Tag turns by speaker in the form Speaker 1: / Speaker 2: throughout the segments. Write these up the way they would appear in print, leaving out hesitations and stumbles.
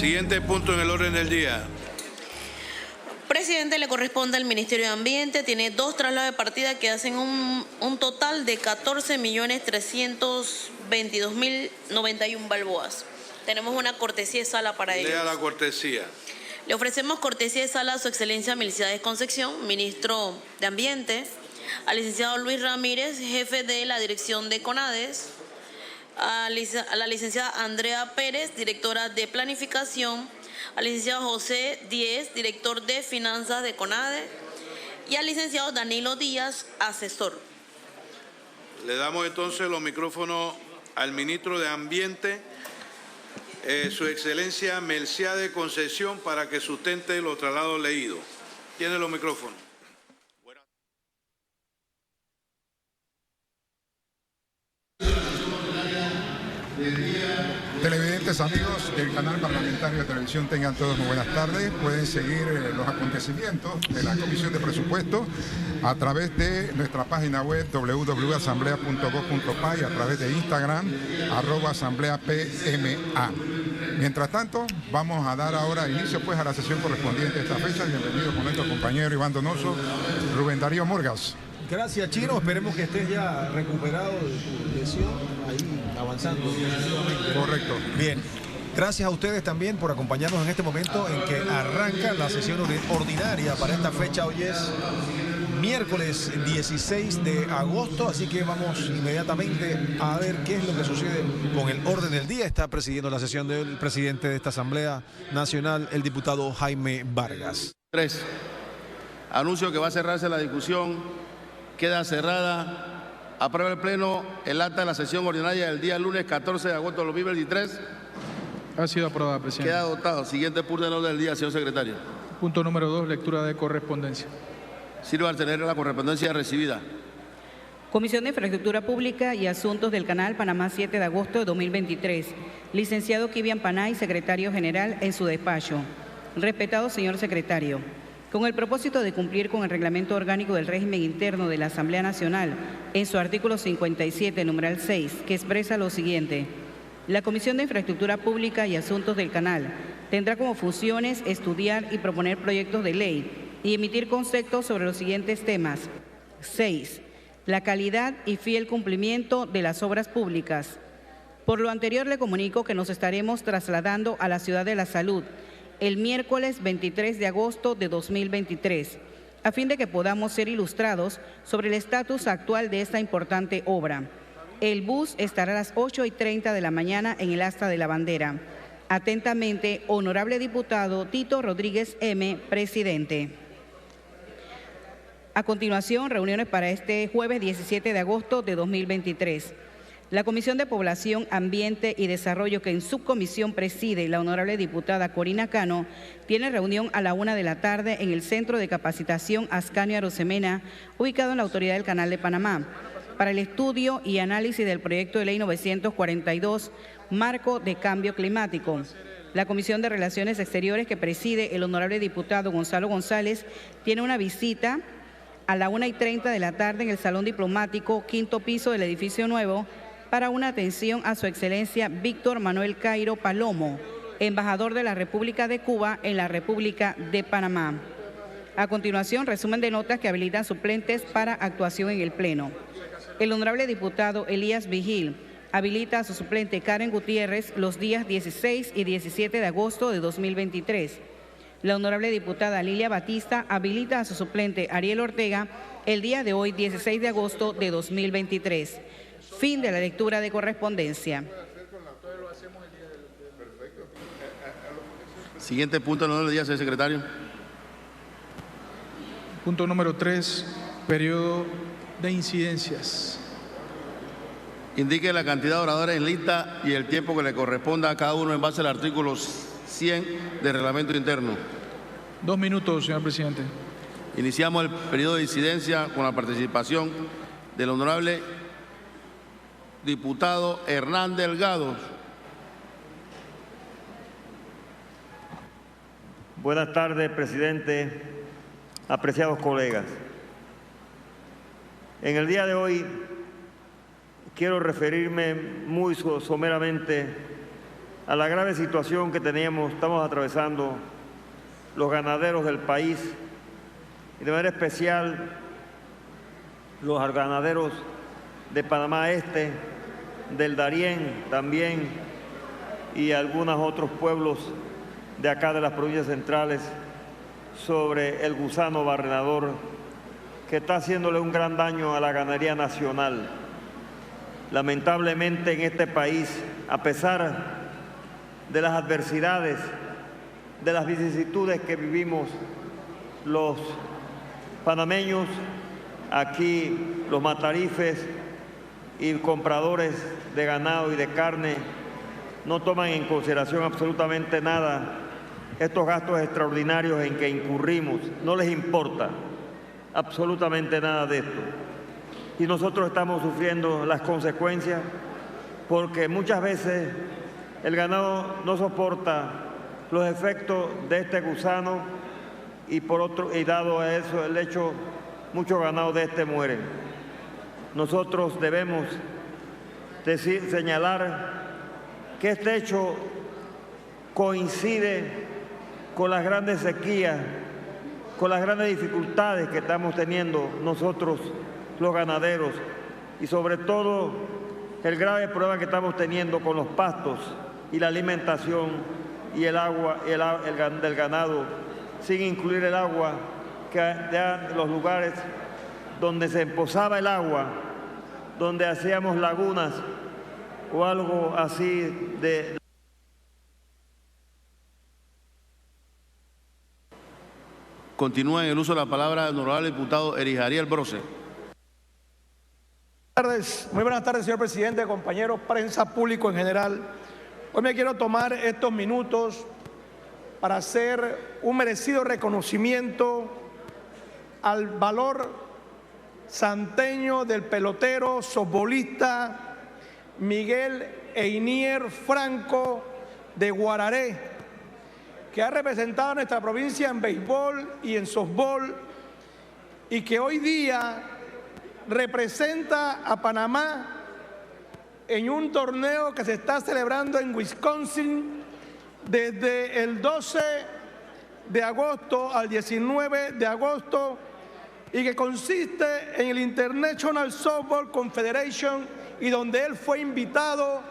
Speaker 1: Siguiente punto en el orden del día.
Speaker 2: Presidente, le corresponde al Ministerio de Ambiente. Tiene 2 traslados de partida que hacen un total de 14.322.091 balboas. Tenemos una cortesía de sala para ello.
Speaker 1: Lea la cortesía.
Speaker 2: Le ofrecemos cortesía de sala a su excelencia Melciades Concepción, ministro de Ambiente, al licenciado Luis Ramírez, jefe de la dirección de CONADES, a la licenciada Andrea Pérez, directora de Planificación, al licenciado José Díez, director de Finanzas de CONADES, y al licenciado Danilo Díaz, asesor.
Speaker 1: Le damos entonces los micrófonos al ministro de Ambiente, su excelencia Melciades Concepción, para que sustente los traslados leídos. Tiene los micrófonos.
Speaker 3: Televidentes, amigos del canal parlamentario de televisión, tengan todos muy buenas tardes. Pueden seguir los acontecimientos de la Comisión de Presupuestos a través de nuestra página web www.asamblea.gov.pa y a través de Instagram @asambleapma. Mientras tanto, vamos a dar ahora inicio pues a la sesión correspondiente a esta fecha. Bienvenido con nuestro compañero Iván Donoso, Rubén Darío Murgas.
Speaker 4: Gracias, Chino. Esperemos que estés ya recuperado de tu lesión, ahí avanzando.
Speaker 3: Correcto.
Speaker 4: Bien. Gracias a ustedes también por acompañarnos en este momento en que arranca la sesión ordinaria para esta fecha. Hoy es miércoles 16 de agosto, así que vamos inmediatamente a ver qué es lo que sucede con el orden del día. Está presidiendo la sesión del presidente de esta Asamblea Nacional, el diputado Jaime Vargas.
Speaker 5: 3. Anuncio que va a cerrarse la discusión. Queda cerrada. Aprueba el Pleno el acta de la sesión ordinaria del día lunes 14 de agosto de 2023.
Speaker 6: Ha sido aprobada, presidente.
Speaker 5: Queda adoptado. Siguiente punto en el orden del día, señor secretario.
Speaker 6: Punto número 2, lectura de correspondencia.
Speaker 5: Sirva al tener la correspondencia recibida.
Speaker 7: Comisión de Infraestructura Pública y Asuntos del Canal Panamá, 7 de agosto de 2023. Licenciado Kivian Panay, secretario general, en su despacho. Respetado señor secretario, con el propósito de cumplir con el reglamento orgánico del régimen interno de la Asamblea Nacional, en su artículo 57, numeral 6, que expresa lo siguiente: la Comisión de Infraestructura Pública y Asuntos del Canal tendrá como funciones estudiar y proponer proyectos de ley y emitir conceptos sobre los siguientes temas. 6. La calidad y fiel cumplimiento de las obras públicas. Por lo anterior, le comunico que nos estaremos trasladando a la Ciudad de la Salud el miércoles 23 de agosto de 2023, a fin de que podamos ser ilustrados sobre el estatus actual de esta importante obra. El bus estará a las 8:30 de la mañana en el Asta de la Bandera. Atentamente, honorable diputado Tito Rodríguez M., presidente. A continuación, reuniones para este jueves 17 de agosto de 2023. La Comisión de Población, Ambiente y Desarrollo, que en subcomisión preside la honorable diputada Corina Cano, tiene reunión a la 1 de la tarde en el Centro de Capacitación Ascanio Arosemena, ubicado en la Autoridad del Canal de Panamá, para el estudio y análisis del proyecto de ley 942, Marco de Cambio Climático. La Comisión de Relaciones Exteriores, que preside el honorable diputado Gonzalo González, tiene una visita a la 1:30 de la tarde en el Salón Diplomático, 5º piso del edificio nuevo, para una atención a su excelencia Víctor Manuel Cairo Palomo, embajador de la República de Cuba en la República de Panamá. A continuación, resumen de notas que habilitan suplentes para actuación en el Pleno. El honorable diputado Elías Vigil habilita a su suplente Karen Gutiérrez los días 16 y 17 de agosto de 2023. La honorable diputada Lilia Batista habilita a su suplente Ariel Ortega el día de hoy, 16 de agosto de 2023. Fin de la lectura de correspondencia.
Speaker 5: Siguiente punto en el orden del día, señor secretario.
Speaker 6: Punto número 3, periodo de incidencias.
Speaker 5: Indique la cantidad de oradores en lista y el tiempo que le corresponda a cada uno en base al artículo 100 del reglamento interno.
Speaker 6: 2 minutos, señor presidente.
Speaker 5: Iniciamos el periodo de incidencia con la participación del honorable diputado Hernán Delgado.
Speaker 8: Buenas tardes, presidente, apreciados colegas. En el día de hoy quiero referirme muy someramente a la grave situación que estamos atravesando los ganaderos del país y de manera especial los ganaderos de Panamá Este, del Darién también y algunos otros pueblos de acá de las provincias centrales sobre el gusano barrenador que está haciéndole un gran daño a la ganadería nacional. Lamentablemente en este país, a pesar de las adversidades, de las vicisitudes que vivimos los panameños, aquí los matarifes y compradores de ganado y de carne no toman en consideración absolutamente nada estos gastos extraordinarios en que incurrimos. No les importa absolutamente nada de esto. Y nosotros estamos sufriendo las consecuencias porque muchas veces el ganado no soporta los efectos de este gusano y dado a eso el hecho, muchos ganados de este mueren. Nosotros debemos señalar que este hecho coincide con las grandes sequías, con las grandes dificultades que estamos teniendo nosotros los ganaderos y sobre todo el grave problema que estamos teniendo con los pastos y la alimentación y el agua del ganado, sin incluir el agua que ya los lugares donde se empozaba el agua, donde hacíamos lagunas o algo así de...
Speaker 5: Continúa en el uso de la palabra el honorable diputado Erijariel Brose.
Speaker 9: Muy buenas tardes, señor presidente, compañeros, prensa, público en general. Hoy me quiero tomar estos minutos para hacer un merecido reconocimiento al valor santeño del pelotero softbolista Miguel Einier Franco de Guararé, que ha representado a nuestra provincia en béisbol y en softbol y que hoy día representa a Panamá en un torneo que se está celebrando en Wisconsin desde el 12 de agosto al 19 de agosto y que consiste en el International Softball Confederation y donde él fue invitado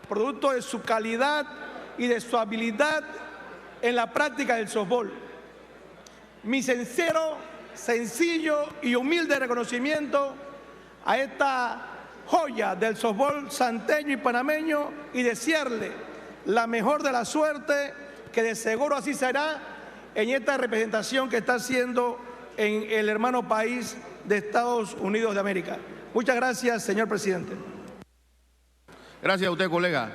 Speaker 9: producto de su calidad y de su habilidad en la práctica del softball. Mi sincero, sencillo y humilde reconocimiento a esta joya del softball santeño y panameño y desearle la mejor de la suerte, que de seguro así será en esta representación que está haciendo en el hermano país de Estados Unidos de América. Muchas gracias, señor presidente.
Speaker 5: Gracias a usted, colega.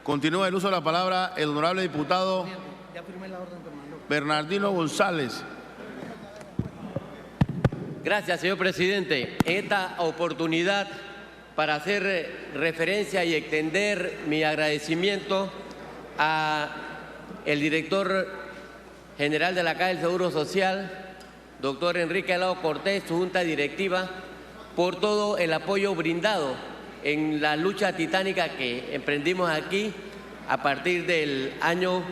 Speaker 5: Continúa el uso de la palabra el honorable diputado Bernardino González.
Speaker 10: Gracias, señor presidente. En esta oportunidad, para hacer referencia y extender mi agradecimiento al director general de la Caja del Seguro Social, doctor Enrique Alao Cortés, su junta directiva, por todo el apoyo brindado en la lucha titánica que emprendimos aquí a partir del año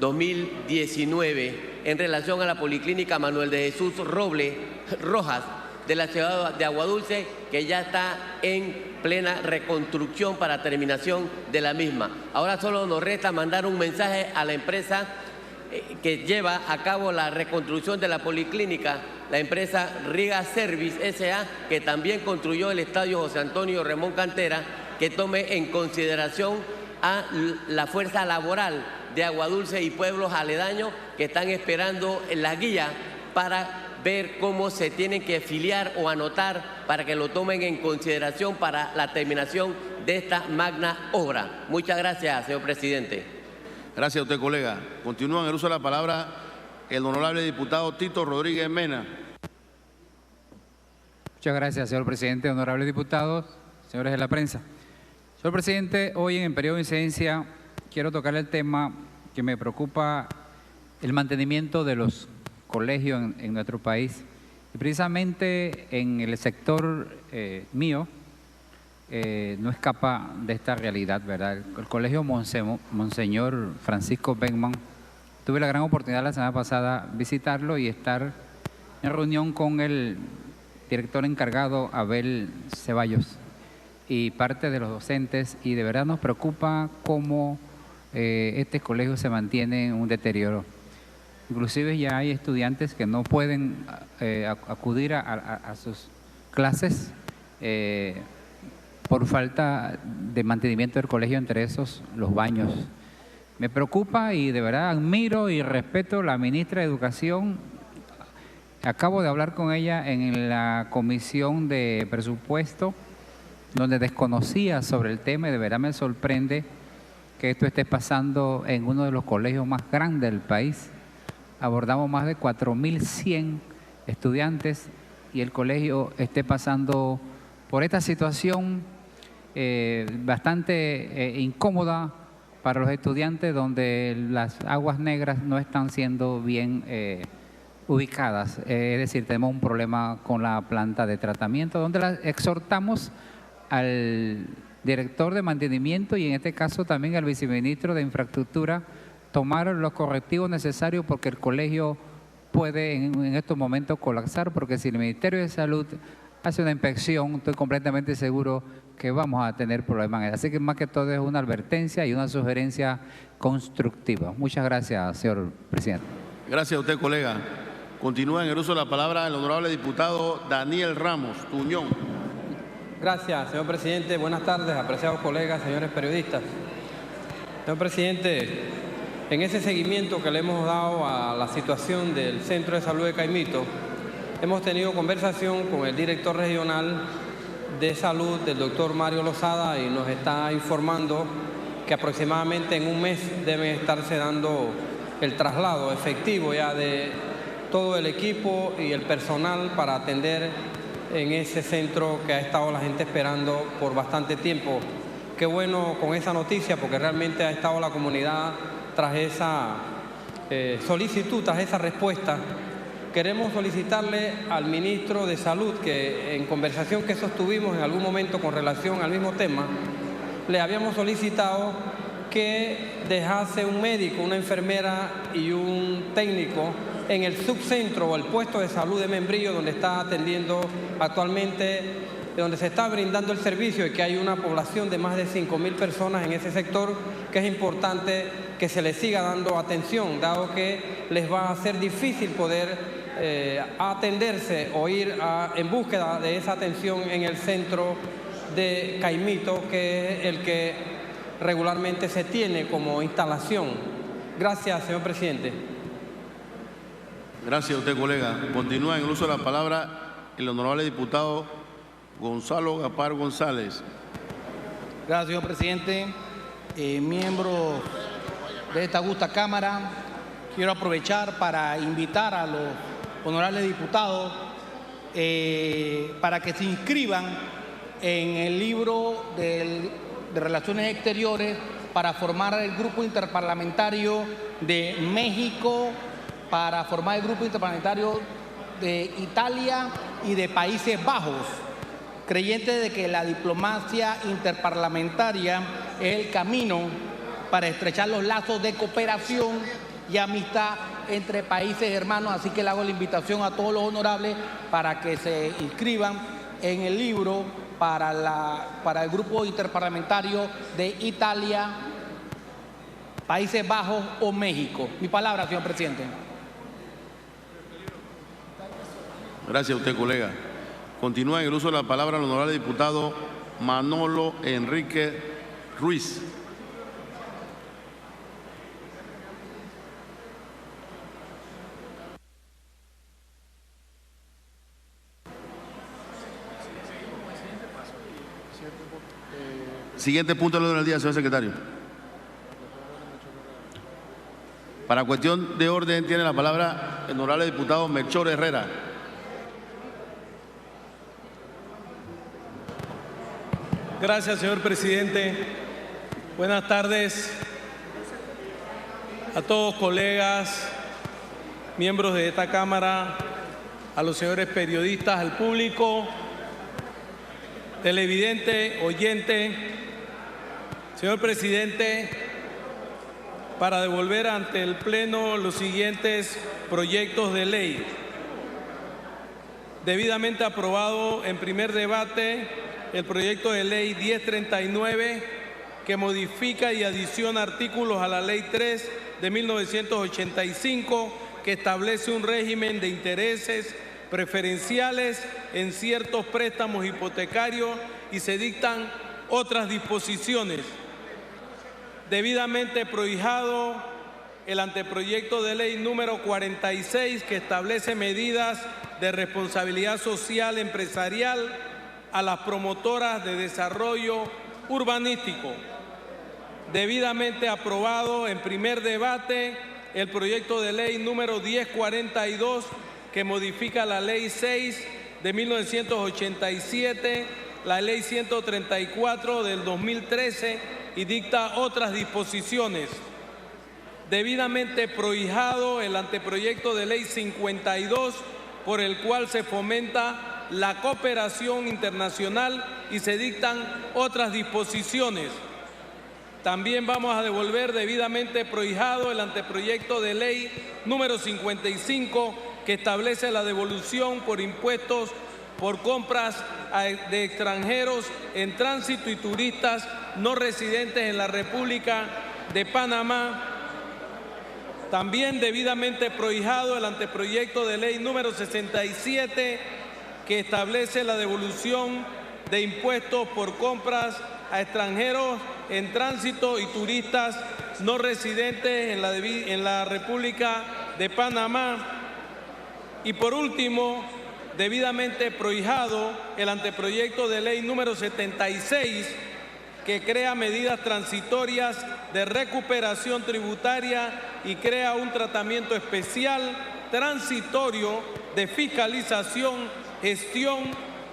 Speaker 10: 2019 en relación a la Policlínica Manuel de Jesús Rojas de la ciudad de Aguadulce, que ya está en plena reconstrucción para terminación de la misma. Ahora solo nos resta mandar un mensaje a la empresa que lleva a cabo la reconstrucción de la policlínica, la empresa Riga Service S.A., que también construyó el estadio José Antonio Ramón Cantera, que tome en consideración a la fuerza laboral de Aguadulce y pueblos aledaños que están esperando la guía para ver cómo se tienen que afiliar o anotar para que lo tomen en consideración para la terminación de esta magna obra. Muchas gracias, señor presidente.
Speaker 5: Gracias a usted, colega. Continúa en el uso de la palabra el honorable diputado Tito Rodríguez Mena.
Speaker 11: Muchas gracias, señor presidente, honorables diputados, señores de la prensa. Señor presidente, hoy en periodo de incidencia quiero tocar el tema que me preocupa, el mantenimiento de los colegios en nuestro país. Y precisamente en el sector mío, no escapa de esta realidad, ¿verdad? El Colegio Monseñor Francisco Beckman, tuve la gran oportunidad la semana pasada visitarlo y estar en reunión con el director encargado, Abel Ceballos, y parte de los docentes, y de verdad nos preocupa cómo este colegio se mantiene en un deterioro. Inclusive ya hay estudiantes que no pueden acudir a sus clases por falta de mantenimiento del colegio, entre esos los baños. Me preocupa y de verdad admiro y respeto a la ministra de Educación. Acabo de hablar con ella en la comisión de presupuesto, donde desconocía sobre el tema, y de verdad me sorprende que esto esté pasando en uno de los colegios más grandes del país. Abordamos más de 4.100 estudiantes y el colegio esté pasando por esta situación bastante incómoda para los estudiantes, donde las aguas negras no están siendo bien ubicadas. Es decir, tenemos un problema con la planta de tratamiento, donde exhortamos al director de mantenimiento y en este caso también al viceministro de Infraestructura tomar los correctivos necesarios, porque el colegio puede en estos momentos colapsar, porque si el Ministerio de Salud hace una inspección, estoy completamente seguro que vamos a tener problemas. Así que más que todo es una advertencia y una sugerencia constructiva. Muchas gracias, señor presidente.
Speaker 5: Gracias a usted, colega. Continúa en el uso de la palabra el honorable diputado Daniel Ramos Tuñón.
Speaker 12: Gracias, señor presidente. Buenas tardes, apreciados colegas, señores periodistas. Señor presidente, en ese seguimiento que le hemos dado a la situación del Centro de Salud de Caimito, hemos tenido conversación con el director regional de salud, del doctor Mario Lozada, y nos está informando que aproximadamente en un mes debe estarse dando el traslado efectivo ya de todo el equipo y el personal para atender en ese centro que ha estado la gente esperando por bastante tiempo. Qué bueno con esa noticia, porque realmente ha estado la comunidad tras esa solicitud, tras esa respuesta. Queremos solicitarle al ministro de Salud que en conversación que sostuvimos en algún momento con relación al mismo tema, le habíamos solicitado que dejase un médico, una enfermera y un técnico en el subcentro o el puesto de salud de Membrillo, donde está atendiendo actualmente, donde se está brindando el servicio, y que hay una población de más de 5.000 personas en ese sector, que es importante que se les siga dando atención, dado que les va a ser difícil poder atenderse o ir en búsqueda de esa atención en el centro de Caimito, que es el que regularmente se tiene como instalación. Gracias, señor presidente.
Speaker 5: Gracias a usted, colega. Continúa en el uso de la palabra el honorable diputado Gonzalo Gapar González.
Speaker 13: Gracias, señor presidente. Miembros de esta augusta Cámara, quiero aprovechar para invitar a los honorables diputados para que se inscriban en el libro de Relaciones Exteriores para formar el grupo interparlamentario de México, para formar el grupo interparlamentario de Italia y de Países Bajos, creyente de que la diplomacia interparlamentaria es el camino para estrechar los lazos de cooperación y amistad entre países hermanos. Así que le hago la invitación a todos los honorables para que se inscriban en el libro para el grupo interparlamentario de Italia, Países Bajos o México. Mi palabra, señor presidente.
Speaker 5: Gracias a usted, colega. Continúa en el uso de la palabra el honorable diputado Manolo Enrique Ruiz. Siguiente punto del orden del día, señor secretario. Para cuestión de orden tiene la palabra el honorable diputado Melchor Herrera.
Speaker 14: Gracias, señor presidente. Buenas tardes a todos, colegas, miembros de esta Cámara, a los señores periodistas, al público. televidente, oyente, señor presidente, para devolver ante el Pleno los siguientes proyectos de ley. Debidamente aprobado en primer debate el proyecto de ley 1039, que modifica y adiciona artículos a la Ley 3 de 1985, que establece un régimen de intereses preferenciales en ciertos préstamos hipotecarios y se dictan otras disposiciones. Debidamente prohijado el anteproyecto de ley número 46, que establece medidas de responsabilidad social empresarial a las promotoras de desarrollo urbanístico. Debidamente aprobado en primer debate el proyecto de ley número 1042, que modifica la Ley 6 de 1987, la Ley 134 del 2013 y dicta otras disposiciones. Debidamente prohijado el anteproyecto de ley 52, por el cual se fomenta la cooperación internacional y se dictan otras disposiciones. También vamos a devolver debidamente prohijado el anteproyecto de ley número 55, que establece la devolución por impuestos por compras de extranjeros en tránsito y turistas no residentes en la República de Panamá. También debidamente prohijado el anteproyecto de ley número 67, que establece la devolución de impuestos por compras a extranjeros en tránsito y turistas no residentes en la República de Panamá. Y por último, debidamente prohijado el anteproyecto de ley número 76, que crea medidas transitorias de recuperación tributaria y crea un tratamiento especial transitorio de fiscalización, gestión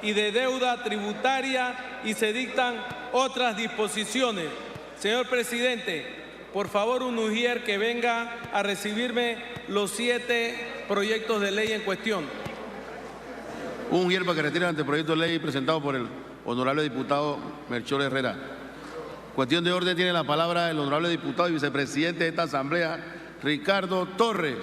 Speaker 14: y de deuda tributaria, y se dictan otras disposiciones. Señor presidente, por favor, un ujier que venga a recibirme los 7 proyectos de ley en cuestión.
Speaker 5: Un ujier para que retire el anteproyecto de ley presentado por el honorable diputado Melchor Herrera. Cuestión de orden, tiene la palabra el honorable diputado y vicepresidente de esta asamblea, Ricardo Torres.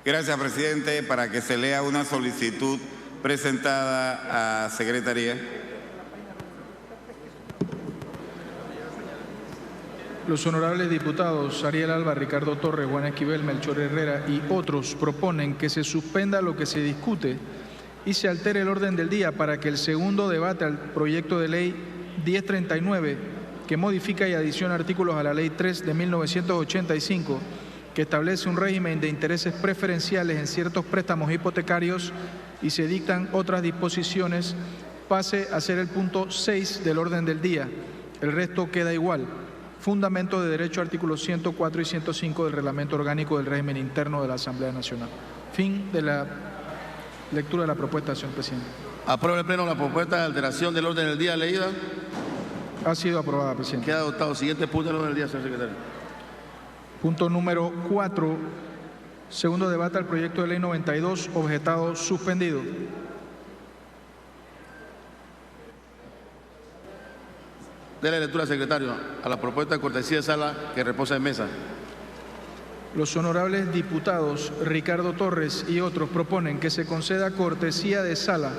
Speaker 15: Gracias, presidente. Para que se lea una solicitud presentada a Secretaría.
Speaker 6: Los honorables diputados Ariel Alba, Ricardo Torres, Juan Esquivel, Melchor Herrera y otros proponen que se suspenda lo que se discute y se altere el orden del día para que el segundo debate al proyecto de ley 1039, que modifica y adiciona artículos a la Ley 3 de 1985, que establece un régimen de intereses preferenciales en ciertos préstamos hipotecarios y se dictan otras disposiciones, pase a ser el punto 6 del orden del día. El resto queda igual. Fundamento de derecho, artículos 104 y 105 del Reglamento Orgánico del Régimen Interno de la Asamblea Nacional. Fin de la lectura de la propuesta, señor presidente.
Speaker 5: Aprueba el Pleno la propuesta de alteración del orden del día leída.
Speaker 6: Ha sido aprobada, presidente.
Speaker 5: Queda adoptado. Siguiente punto del orden del día, señor secretario.
Speaker 6: Punto número 4. Segundo debate al proyecto de ley 92, objetado suspendido.
Speaker 5: Dele lectura, secretario, a la propuesta de cortesía de sala que reposa en mesa.
Speaker 6: Los honorables diputados Ricardo Torres y otros proponen que se conceda cortesía de sala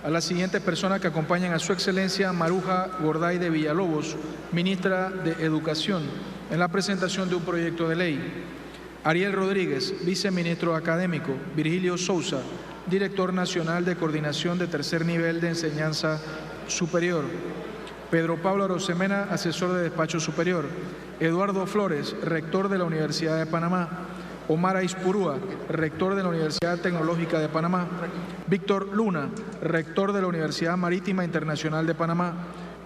Speaker 6: a las siguientes personas que acompañan a su excelencia Maruja Gorday de Villalobos, ministra de Educación, en la presentación de un proyecto de ley. Ariel Rodríguez, viceministro académico. Virgilio Sousa, director nacional de coordinación de tercer nivel de enseñanza superior. Pedro Pablo Arosemena, asesor de despacho superior. Eduardo Flores, rector de la Universidad de Panamá. Omar Aispurúa, rector de la Universidad Tecnológica de Panamá. Víctor Luna, rector de la Universidad Marítima Internacional de Panamá.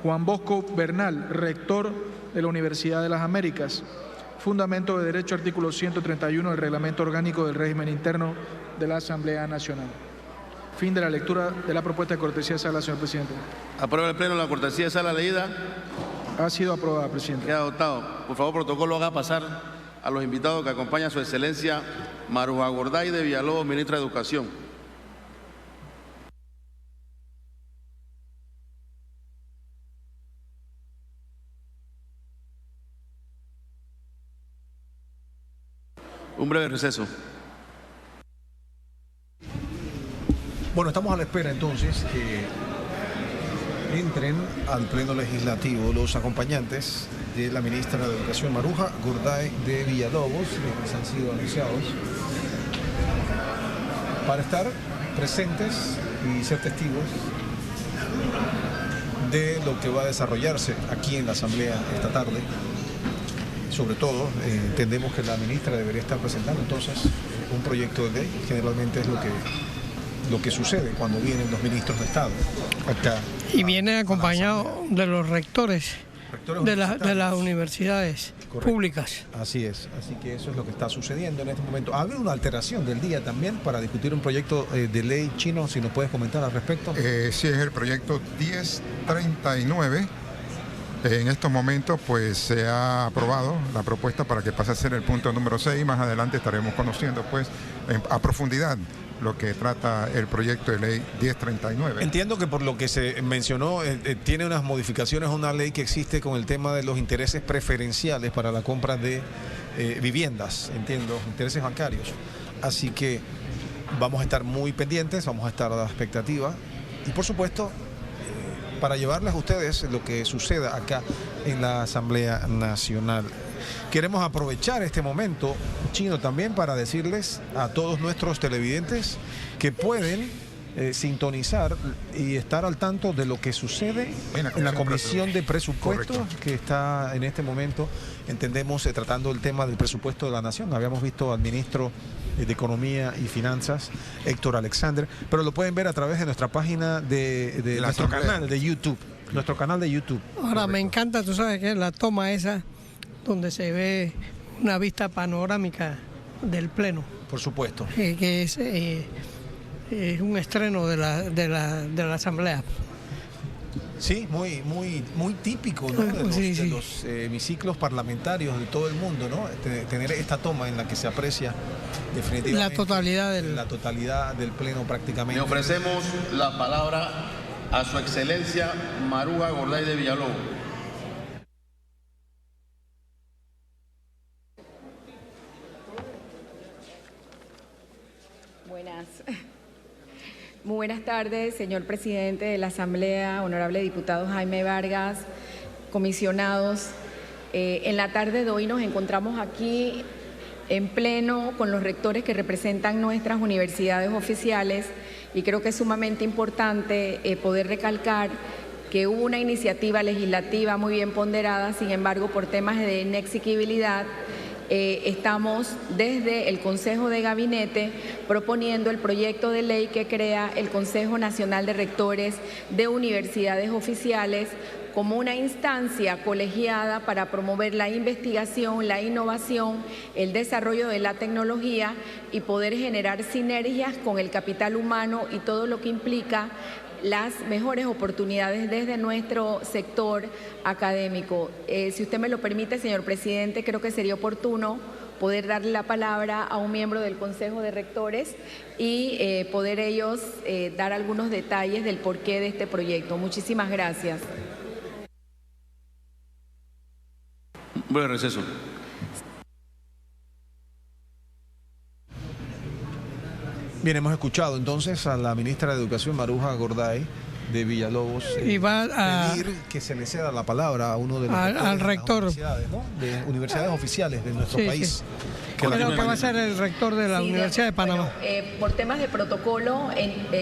Speaker 6: Juan Bosco Bernal, rector de la Universidad de las Américas. Fundamento de derecho, artículo 131 del Reglamento Orgánico del Régimen Interno de la Asamblea Nacional. Fin de la lectura de la propuesta de cortesía de sala, señor presidente.
Speaker 5: Aprueba el Pleno la cortesía de sala leída.
Speaker 6: Ha sido aprobada, presidente.
Speaker 5: Queda adoptado. Por favor, protocolo, haga pasar a los invitados que acompañan a su excelencia Maruja Gorday de Villalobos, ministra de Educación. Un breve receso.
Speaker 4: Bueno, estamos a la espera entonces que entren al Pleno Legislativo los acompañantes de la ministra de Educación Maruja Gorday de Villalobos, que han sido anunciados, para estar presentes y ser testigos de lo que va a desarrollarse aquí en la Asamblea esta tarde. Sobre todo, entendemos que la ministra debería estar presentando entonces un proyecto de ley. Generalmente es lo que sucede cuando vienen los ministros de Estado acá.
Speaker 16: Y viene acompañado de los rectores de las universidades públicas.
Speaker 4: Así es, así que eso es lo que está sucediendo en este momento. Ha habido una alteración del día también para discutir un proyecto de ley chino, si nos puedes comentar al respecto.
Speaker 3: Sí, es el proyecto 1039. En estos momentos pues se ha aprobado la propuesta para que pase a ser el punto número 6. Más adelante estaremos conociendo pues a profundidad lo que trata el proyecto de ley 1039.
Speaker 4: Entiendo que por lo que se mencionó, tiene unas modificaciones a una ley que existe con el tema de los intereses preferenciales para la compra de viviendas, entiendo, intereses bancarios. Así que vamos a estar muy pendientes, vamos a estar a la expectativa y por supuesto para llevarles a ustedes lo que suceda acá en la Asamblea Nacional. Queremos aprovechar este momento, Chino, también para decirles a todos nuestros televidentes que pueden sintonizar y estar al tanto de lo que sucede en la Comisión de Presupuestos. Correcto. Que está en este momento, entendemos, tratando el tema del presupuesto de la Nación. Habíamos visto al ministro de Economía y Finanzas, Héctor Alexander, pero lo pueden ver a través de nuestra página de nuestro canal de YouTube. Nuestro canal de YouTube.
Speaker 16: Ahora, correcto. Me encanta, tú sabes que la toma esa donde se ve una vista panorámica del Pleno.
Speaker 4: Por supuesto.
Speaker 16: Que es un estreno de la Asamblea.
Speaker 4: Sí, muy típico, ¿no? de los hemiciclos parlamentarios de todo el mundo, ¿no? Tener esta toma en la que se aprecia definitivamente la totalidad del Pleno prácticamente.
Speaker 5: Le ofrecemos la palabra a su excelencia Maruja Gorday de Villalobos.
Speaker 17: Muy buenas tardes, señor presidente de la Asamblea, honorable diputado Jaime Vargas, comisionados. En la tarde de hoy nos encontramos aquí en pleno con los rectores que representan nuestras universidades oficiales y creo que es sumamente importante poder recalcar que hubo una iniciativa legislativa muy bien ponderada, sin embargo, por temas de inexequibilidad, estamos desde el Consejo de Gabinete proponiendo el proyecto de ley que crea el Consejo Nacional de Rectores de Universidades Oficiales como una instancia colegiada para promover la investigación, la innovación, el desarrollo de la tecnología y poder generar sinergias con el capital humano y todo lo que implica las mejores oportunidades desde nuestro sector académico. Si usted me lo permite, señor presidente, creo que sería oportuno poder darle la palabra a un miembro del Consejo de Rectores y poder ellos dar algunos detalles del porqué de este proyecto. Muchísimas gracias.
Speaker 5: Buen receso.
Speaker 4: Bien, hemos escuchado entonces a la ministra de Educación, Maruja Gorday de Villalobos,
Speaker 16: y va a
Speaker 4: pedir que se le ceda la palabra a uno de los
Speaker 16: al rector
Speaker 4: universidades, ¿no? De universidades oficiales de nuestro país.
Speaker 16: Sí. Creo que va a ser el rector de la Universidad de Panamá.
Speaker 17: Bueno, por temas de protocolo,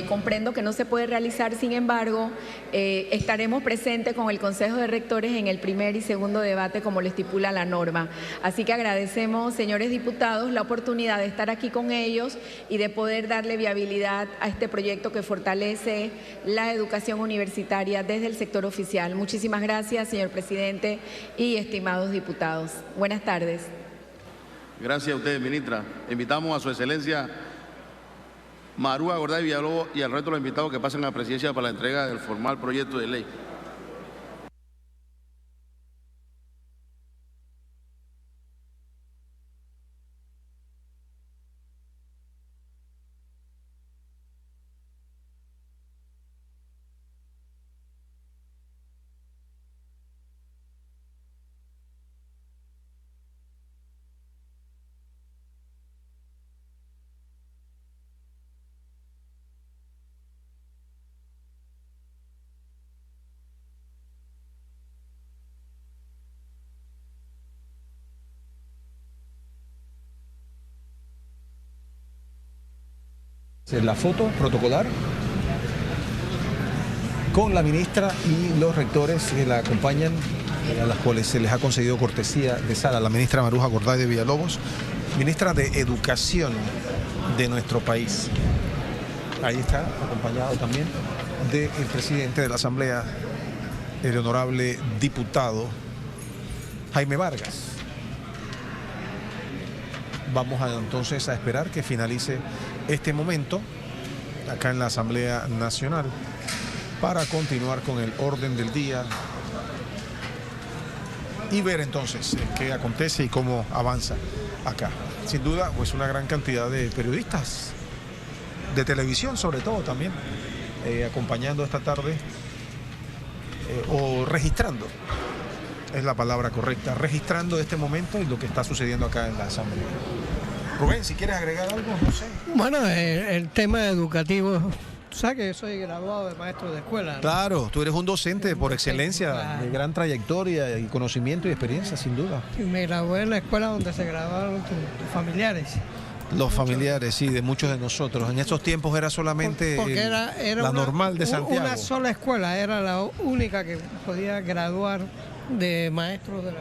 Speaker 17: comprendo que no se puede realizar, sin embargo, estaremos presentes con el Consejo de Rectores en el primer y segundo debate, como lo estipula la norma. Así que agradecemos, señores diputados, la oportunidad de estar aquí con ellos y de poder darle viabilidad a este proyecto que fortalece la educación universitaria desde el sector oficial. Muchísimas gracias, señor presidente y estimados diputados. Buenas tardes.
Speaker 5: Gracias a ustedes, ministra. Invitamos a su excelencia Maruja Gorday de Villalobos y al resto de los invitados que pasen a la presidencia para la entrega del formal proyecto de ley.
Speaker 4: La foto protocolar con la ministra y los rectores que la acompañan, a las cuales se les ha concedido cortesía de sala. La ministra Maruja Gorday de Villalobos, ministra de Educación de nuestro país. Ahí está, acompañado también del presidente de la Asamblea, el honorable diputado Jaime Vargas. Vamos entonces a esperar que finalice este momento acá en la Asamblea Nacional para continuar con el orden del día y ver entonces qué acontece y cómo avanza acá. Sin duda, pues una gran cantidad de periodistas de televisión, sobre todo también, acompañando esta tarde o registrando, es la palabra correcta, registrando este momento y lo que está sucediendo acá en la Asamblea. Rubén, si quieres agregar algo, no sé.
Speaker 16: Bueno, el tema educativo, tú sabes que yo soy graduado de maestro de escuela, ¿no?
Speaker 4: Claro, tú eres un docente por excelencia,
Speaker 16: Claro.
Speaker 4: de gran trayectoria y conocimiento y experiencia, sin duda.
Speaker 16: Y me gradué en la escuela donde se graduaron tus familiares.
Speaker 4: Los familiares, sí, de muchos de nosotros. En esos tiempos era solamente
Speaker 16: Porque era
Speaker 4: la normal de Santiago.
Speaker 16: Una sola escuela, era la única que podía graduar de maestros de la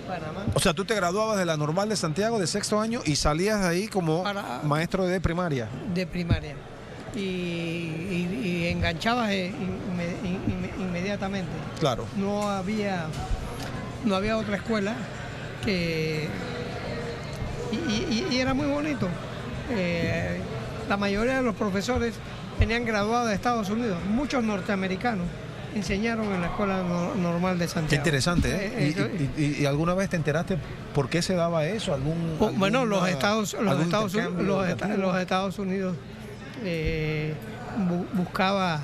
Speaker 16: Panamá.
Speaker 4: O sea, tú te graduabas de la normal de Santiago de sexto año y salías de ahí como maestro de primaria.
Speaker 16: De primaria. Y enganchabas inmediatamente.
Speaker 4: Claro.
Speaker 16: No había otra escuela que... Y era muy bonito. La mayoría de los profesores venían graduados de Estados Unidos. Muchos norteamericanos enseñaron en la Escuela Normal de Santiago.
Speaker 4: Qué interesante, ¿eh? ¿Y alguna vez te enteraste por qué se daba eso?
Speaker 16: Bueno, los Estados Unidos buscaba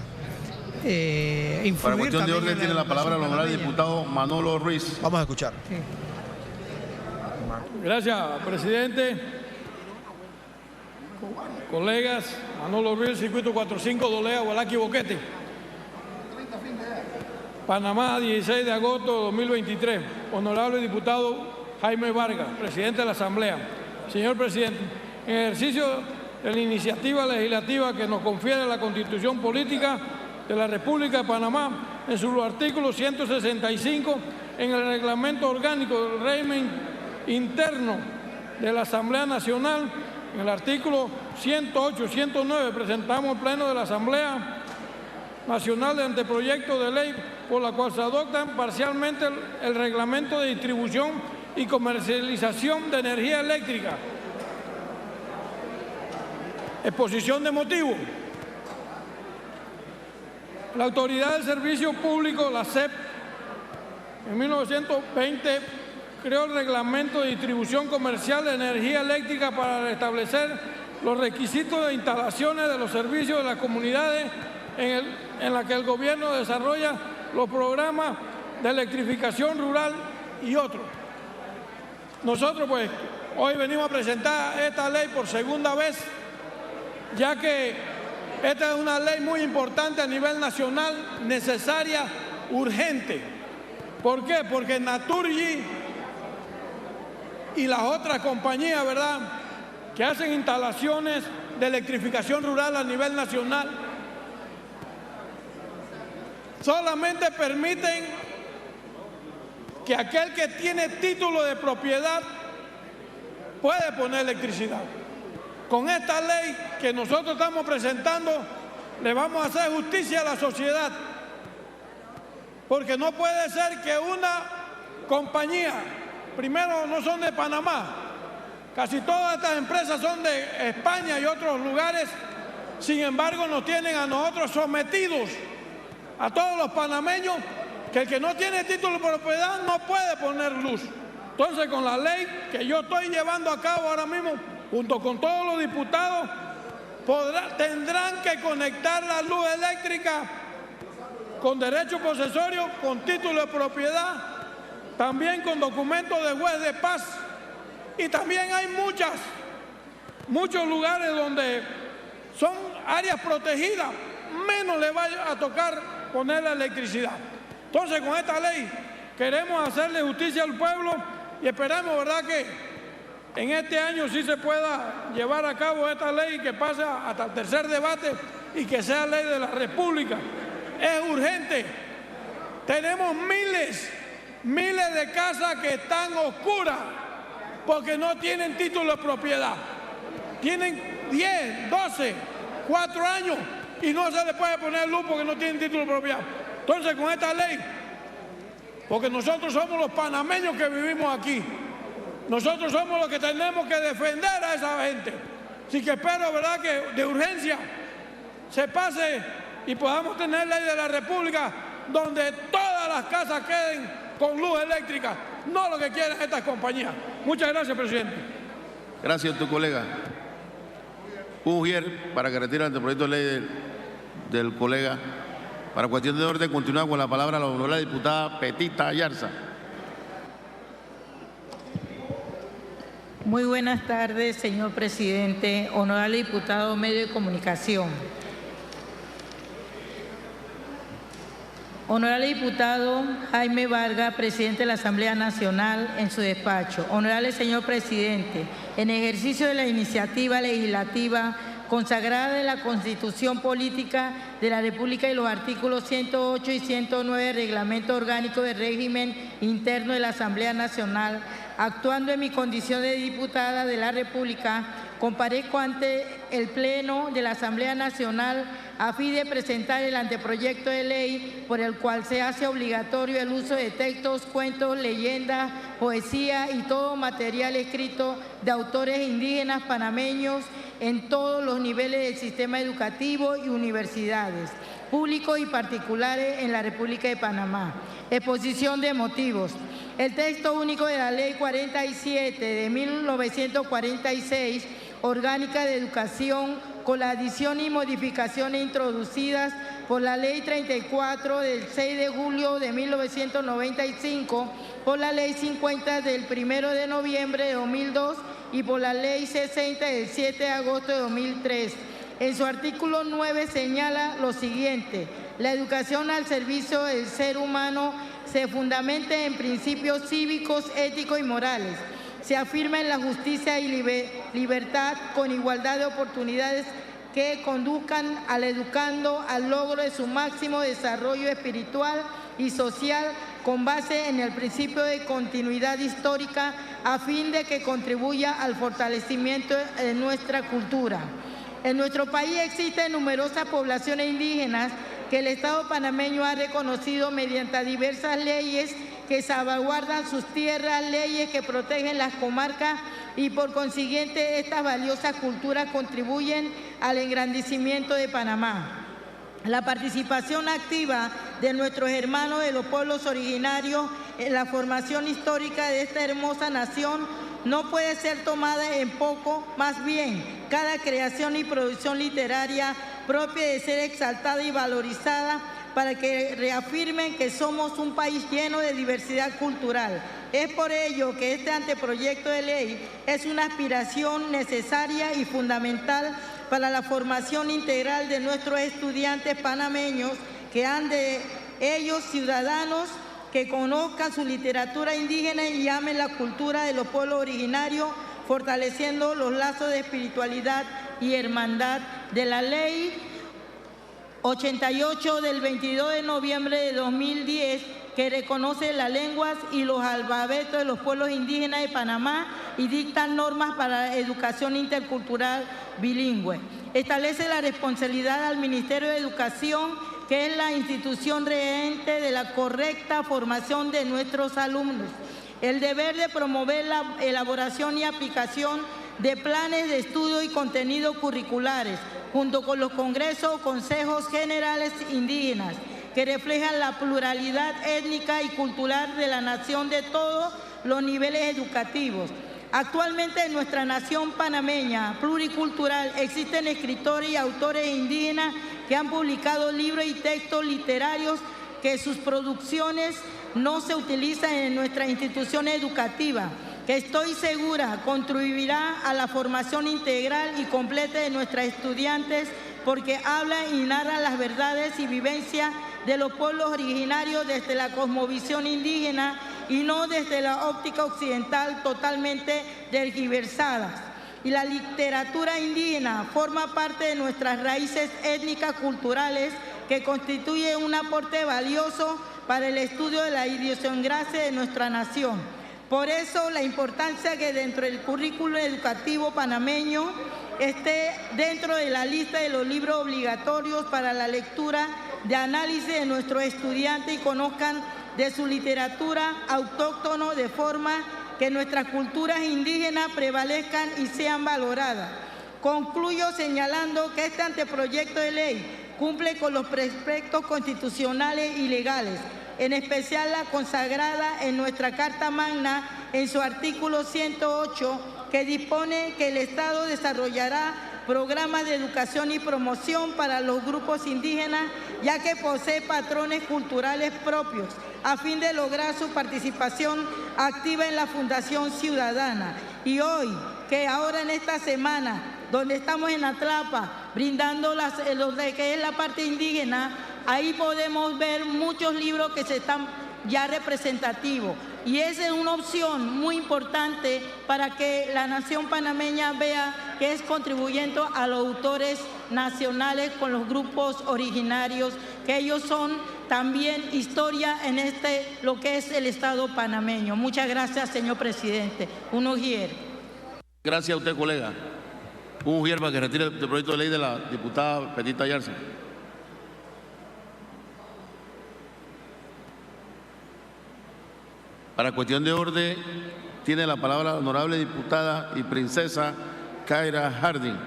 Speaker 16: influir.
Speaker 5: Para cuestión de
Speaker 16: también
Speaker 5: orden
Speaker 16: en
Speaker 5: tiene la palabra el honorable diputado Manolo Ruiz.
Speaker 4: Vamos a escuchar.
Speaker 16: Sí.
Speaker 14: Gracias, presidente. Colegas, Manolo Ruiz, circuito 45, Dolea, Gualaqui, Boquete. Panamá, 16 de agosto de 2023. Honorable diputado Jaime Vargas, presidente de la Asamblea. Señor presidente, en ejercicio de la iniciativa legislativa que nos confiere la Constitución Política de la República de Panamá, en su artículo 165, en el reglamento orgánico del régimen interno de la Asamblea Nacional, en el artículo 108, 109, presentamos al Pleno de la Asamblea Nacional de anteproyecto de ley por la cual se adopta parcialmente el reglamento de distribución y comercialización de energía eléctrica. Exposición de motivos. La Autoridad del Servicio Público, la SEP, en 1920 creó el reglamento de distribución comercial de energía eléctrica para establecer los requisitos de instalaciones de los servicios de las comunidades en la que el gobierno desarrolla los programas de electrificación rural y otros. Nosotros pues hoy venimos a presentar esta ley por segunda vez, ya que esta es una ley muy importante a nivel nacional, necesaria, urgente. ¿Por qué? Porque Naturgy y las otras compañías, ¿verdad?, que hacen instalaciones de electrificación rural a nivel nacional, solamente permiten que aquel que tiene título de propiedad puede poner electricidad. Con esta ley que nosotros estamos presentando, le vamos a hacer justicia a la sociedad, porque no puede ser que una compañía, primero no son de Panamá, casi todas estas empresas son de España y otros lugares, sin embargo nos tienen a nosotros sometidos, a todos los panameños, que el que no tiene título de propiedad no puede poner luz. Entonces, con la ley que yo estoy llevando a cabo ahora mismo, junto con todos los diputados, tendrán que conectar la luz eléctrica con derecho posesorio, con título de propiedad, también con documentos de juez de paz. Y también hay muchos lugares donde son áreas protegidas, menos le va a tocar poner la electricidad. Entonces, con esta ley queremos hacerle justicia al pueblo y esperamos, ¿verdad?, que
Speaker 9: en este año sí se pueda llevar a cabo esta ley, que pase hasta el tercer debate y que sea ley de la República. Es urgente. Tenemos miles de casas que están oscuras porque no tienen título de propiedad. Tienen 10, 12, 4 años y no se les puede poner luz porque no tienen título de propiedad. Entonces, con esta ley, porque nosotros somos los panameños que vivimos aquí, nosotros somos los que tenemos que defender a esa gente. Así que espero, ¿verdad?, que de urgencia se pase y podamos tener ley de la República donde todas las casas queden con luz eléctrica, no lo que quieren estas compañías. Muchas gracias, presidente.
Speaker 5: Gracias a tu colega. Ujier, para que retire el anteproyecto de ley del colega. Para cuestión de orden, continúa con la palabra la honorable diputada Petita Ayarza.
Speaker 18: Muy buenas tardes, señor presidente, honorable diputado medio de comunicación. Honorable diputado Jaime Vargas, presidente de la Asamblea Nacional, en su despacho. Honorable señor presidente, en ejercicio de la iniciativa legislativa consagrada en la Constitución Política de la República y los artículos 108 y 109 del Reglamento Orgánico del Régimen Interno de la Asamblea Nacional, actuando en mi condición de diputada de la República, comparezco ante el Pleno de la Asamblea Nacional a fin de presentar el anteproyecto de ley por el cual se hace obligatorio el uso de textos, cuentos, leyendas, poesía y todo material escrito de autores indígenas panameños en todos los niveles del sistema educativo y universidades, públicos y particulares en la República de Panamá. Exposición de motivos. El texto único de la Ley 47 de 1946, Orgánica de Educación, con la adición y modificaciones introducidas por la Ley 34 del 6 de julio de 1995, por la Ley 50 del 1 de noviembre de 2002 y por la Ley 60 del 7 de agosto de 2003. En su artículo 9 señala lo siguiente: la educación al servicio del ser humano se fundamenta en principios cívicos, éticos y morales. Se afirma en la justicia y libertad con igualdad de oportunidades que conduzcan al educando al logro de su máximo desarrollo espiritual y social con base en el principio de continuidad histórica a fin de que contribuya al fortalecimiento de nuestra cultura. En nuestro país existen numerosas poblaciones indígenas que el Estado panameño ha reconocido mediante diversas leyes que salvaguardan sus tierras, leyes que protegen las comarcas y por consiguiente estas valiosas culturas contribuyen al engrandecimiento de Panamá. La participación activa de nuestros hermanos de los pueblos originarios en la formación histórica de esta hermosa nación no puede ser tomada en poco, más bien, cada creación y producción literaria propia de ser exaltada y valorizada para que reafirmen que somos un país lleno de diversidad cultural. Es por ello que este anteproyecto de ley es una aspiración necesaria y fundamental para la formación integral de nuestros estudiantes panameños, que han de ellos ciudadanos que conozcan su literatura indígena y amen la cultura de los pueblos originarios, fortaleciendo los lazos de espiritualidad y hermandad de la Ley 88 del 22 de noviembre de 2010, que reconoce las lenguas y los alfabetos de los pueblos indígenas de Panamá y dictan normas para la educación intercultural bilingüe. Establece la responsabilidad al Ministerio de Educación, que es la institución regente de la correcta formación de nuestros alumnos. El deber de promover la elaboración y aplicación de planes de estudio y contenidos curriculares, junto con los congresos o consejos generales indígenas, que reflejan la pluralidad étnica y cultural de la nación de todos los niveles educativos. Actualmente en nuestra nación panameña pluricultural existen escritores y autores indígenas que han publicado libros y textos literarios que sus producciones no se utilizan en nuestras instituciones educativas, que estoy segura contribuirá a la formación integral y completa de nuestras estudiantes porque hablan y narran las verdades y vivencias de los pueblos originarios desde la cosmovisión indígena y no desde la óptica occidental totalmente tergiversadas. Y la literatura indígena forma parte de nuestras raíces étnicas culturales que constituye un aporte valioso para el estudio de la idiosincrasia de nuestra nación. Por eso la importancia que dentro del currículo educativo panameño esté dentro de la lista de los libros obligatorios para la lectura de análisis de nuestros estudiantes y conozcan de su literatura autóctono de forma que nuestras culturas indígenas prevalezcan y sean valoradas. Concluyo señalando que este anteproyecto de ley cumple con los preceptos constitucionales y legales, en especial la consagrada en nuestra Carta Magna en su artículo 108, que dispone que el Estado desarrollará programas de educación y promoción para los grupos indígenas, ya que posee patrones culturales propios, a fin de lograr su participación activa en la Fundación Ciudadana. Y hoy, que ahora en esta semana, donde estamos en Atlapa, brindando lo de que es la parte indígena, ahí podemos ver muchos libros que se están ya representativos. Y esa es una opción muy importante para que la nación panameña vea que es contribuyendo a los autores nacionales con los grupos originarios, que ellos son también historia en lo que es el Estado panameño. Muchas gracias, señor presidente. Un ujier.
Speaker 5: Gracias a usted, colega. Un ujier para que retire el proyecto de ley de la diputada Petita Yarza. Para cuestión de orden, tiene la palabra la honorable diputada y princesa Kaira Harding.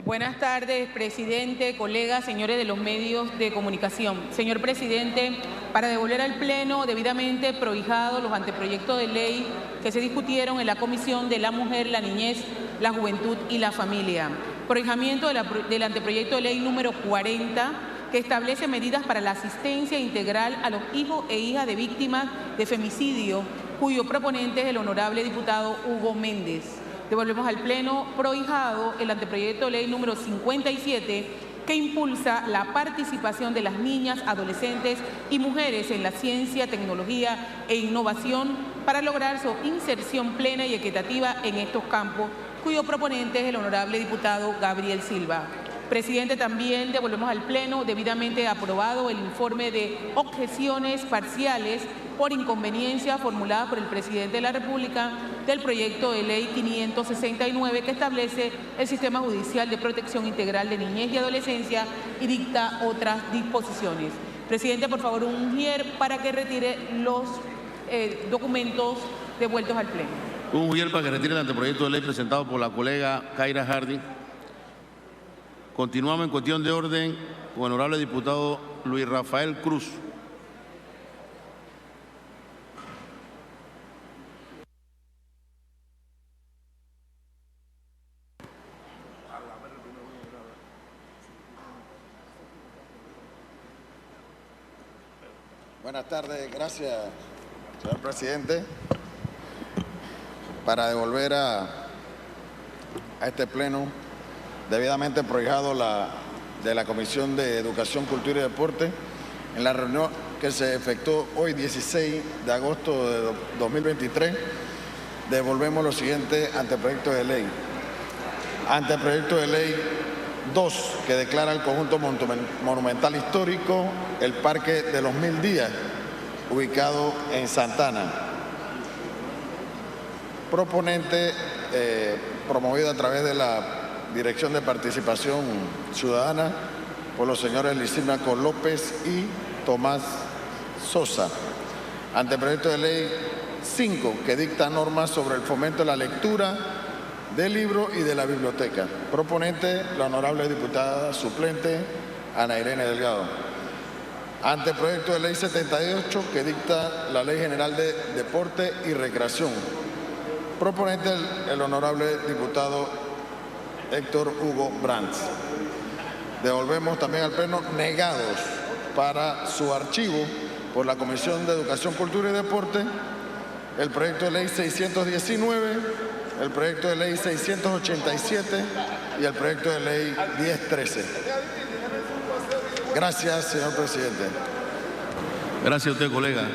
Speaker 19: Buenas tardes, presidente, colegas, señores de los medios de comunicación. Señor presidente, para devolver al Pleno debidamente prohijados los anteproyectos de ley que se discutieron en la Comisión de la Mujer, la Niñez, la Juventud y la Familia. Prohijamiento del anteproyecto de ley número 40, que establece medidas para la asistencia integral a los hijos e hijas de víctimas de femicidio, cuyo proponente es el honorable diputado Hugo Méndez. Devolvemos al Pleno prohijado el anteproyecto de ley número 57, que impulsa la participación de las niñas, adolescentes y mujeres en la ciencia, tecnología e innovación para lograr su inserción plena y equitativa en estos campos, cuyo proponente es el honorable diputado Gabriel Silva. Presidente, también devolvemos al Pleno debidamente aprobado el informe de objeciones parciales por inconveniencia formulada por el presidente de la República del proyecto de ley 569, que establece el sistema judicial de protección integral de niñez y adolescencia y dicta otras disposiciones. Presidente, por favor, un ujier para que retire los documentos devueltos al Pleno.
Speaker 5: Un ujier para que retire el anteproyecto de ley presentado por la colega Kaira Harding. Continuamos en cuestión de orden con el honorable diputado Luis Rafael Cruz.
Speaker 20: Buenas tardes, gracias, señor presidente. Para devolver a este pleno debidamente prohijado de la Comisión de Educación, Cultura y Deporte, en la reunión que se efectuó hoy 16 de agosto de 2023, devolvemos los siguientes anteproyectos de ley. Anteproyecto de ley 2, que declara el conjunto monumental histórico el Parque de los 1000 Días, ubicado en Santana. Proponente, promovido a través de la Dirección de Participación Ciudadana por los señores Lisímaco López y Tomás Sosa. Anteproyecto de ley 5, que dicta normas sobre el fomento de la lectura, del libro y de la biblioteca. Proponente, la honorable diputada suplente Ana Irene Delgado. Anteproyecto de ley 78, que dicta la Ley General de Deporte y Recreación. Proponente, el honorable diputado Héctor Hugo Brandt. Devolvemos también al Pleno negados para su archivo por la Comisión de Educación, Cultura y Deporte el proyecto de ley 619, el proyecto de ley 687 y el proyecto de ley 1013. Gracias, señor presidente.
Speaker 5: Gracias a usted, colega.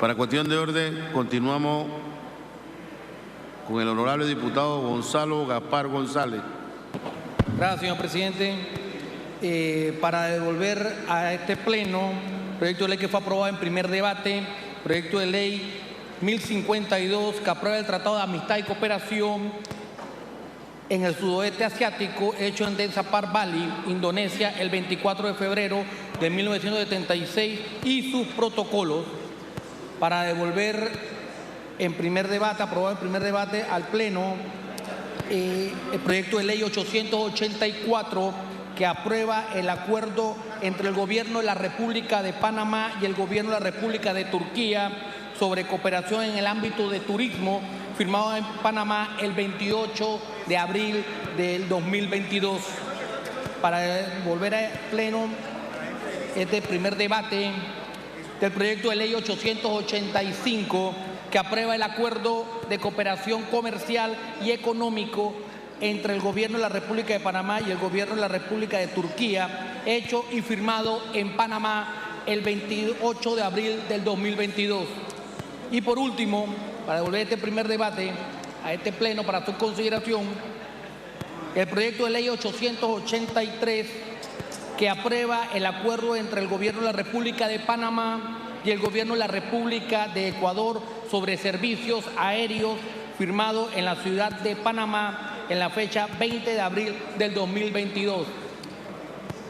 Speaker 5: Para cuestión de orden, continuamos con el honorable diputado Gonzalo Gaspar González.
Speaker 13: Gracias, señor presidente. Para devolver a este pleno, proyecto de ley que fue aprobado en primer debate, proyecto de ley 1052, que aprueba el Tratado de Amistad y Cooperación en el sudoeste asiático, hecho en Densa Park Bali, Indonesia, el 24 de febrero de 1976, y sus protocolos, para devolver en primer debate, aprobado en primer debate al Pleno, el proyecto de ley 884, que aprueba el acuerdo entre el Gobierno de la República de Panamá y el Gobierno de la República de Turquía sobre cooperación en el ámbito de turismo, firmado en Panamá el 28 de abril del 2022. Para volver al Pleno este primer debate del proyecto de ley 885, que aprueba el acuerdo de cooperación comercial y económico entre el Gobierno de la República de Panamá y el Gobierno de la República de Turquía, hecho y firmado en Panamá el 28 de abril del 2022. Y por último, para devolver este primer debate a este Pleno para su consideración, el proyecto de ley 883, que aprueba el acuerdo entre el Gobierno de la República de Panamá y el Gobierno de la República de Ecuador sobre servicios aéreos, firmado en la ciudad de Panamá en la fecha 20 de abril del 2022.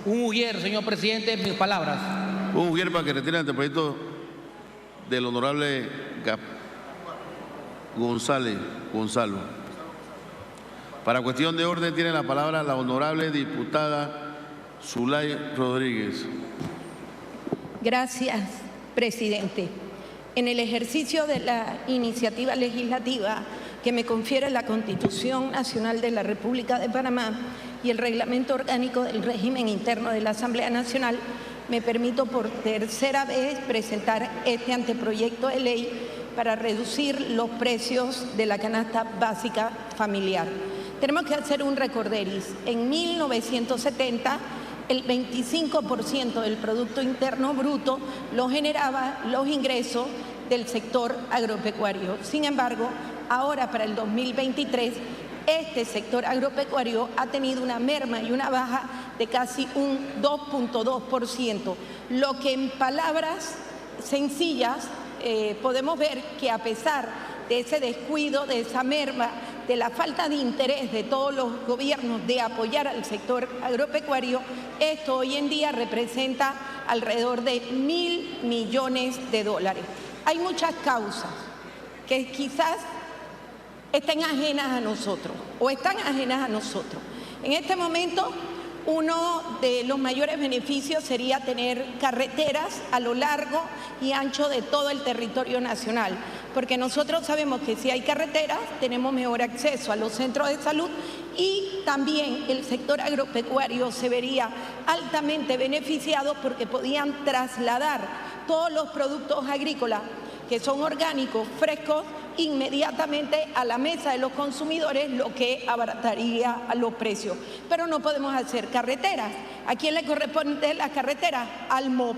Speaker 13: Un mujer, señor presidente, mis palabras.
Speaker 5: Un mujer para que retire el anteproyecto del honorable Gonzalo. Para cuestión de orden tiene la palabra la honorable diputada Zulay Rodríguez.
Speaker 21: Gracias, presidente. En el ejercicio de la iniciativa legislativa que me confiere la Constitución Nacional de la República de Panamá y el Reglamento Orgánico del Régimen Interno de la Asamblea Nacional, me permito por tercera vez presentar este anteproyecto de ley para reducir los precios de la canasta básica familiar. Tenemos que hacer un recorderis. En 1970, el 25% del Producto Interno Bruto lo generaba los ingresos del sector agropecuario. Sin embargo, ahora para el 2023, este sector agropecuario ha tenido una merma y una baja de casi un 2.2%, lo que en palabras sencillas podemos ver que a pesar de ese descuido, de esa merma, de la falta de interés de todos los gobiernos de apoyar al sector agropecuario, esto hoy en día representa alrededor de $1.000 millones. Hay muchas causas que quizás estén ajenas a nosotros o están ajenas a nosotros. En este momento, uno de los mayores beneficios sería tener carreteras a lo largo y ancho de todo el territorio nacional, porque nosotros sabemos que si hay carreteras tenemos mejor acceso a los centros de salud y también el sector agropecuario se vería altamente beneficiado porque podían trasladar todos los productos agrícolas que son orgánicos, frescos, inmediatamente a la mesa de los consumidores, lo que abarataría a los precios. Pero no podemos hacer carreteras. ¿A quién le corresponde las carreteras? Al MOP,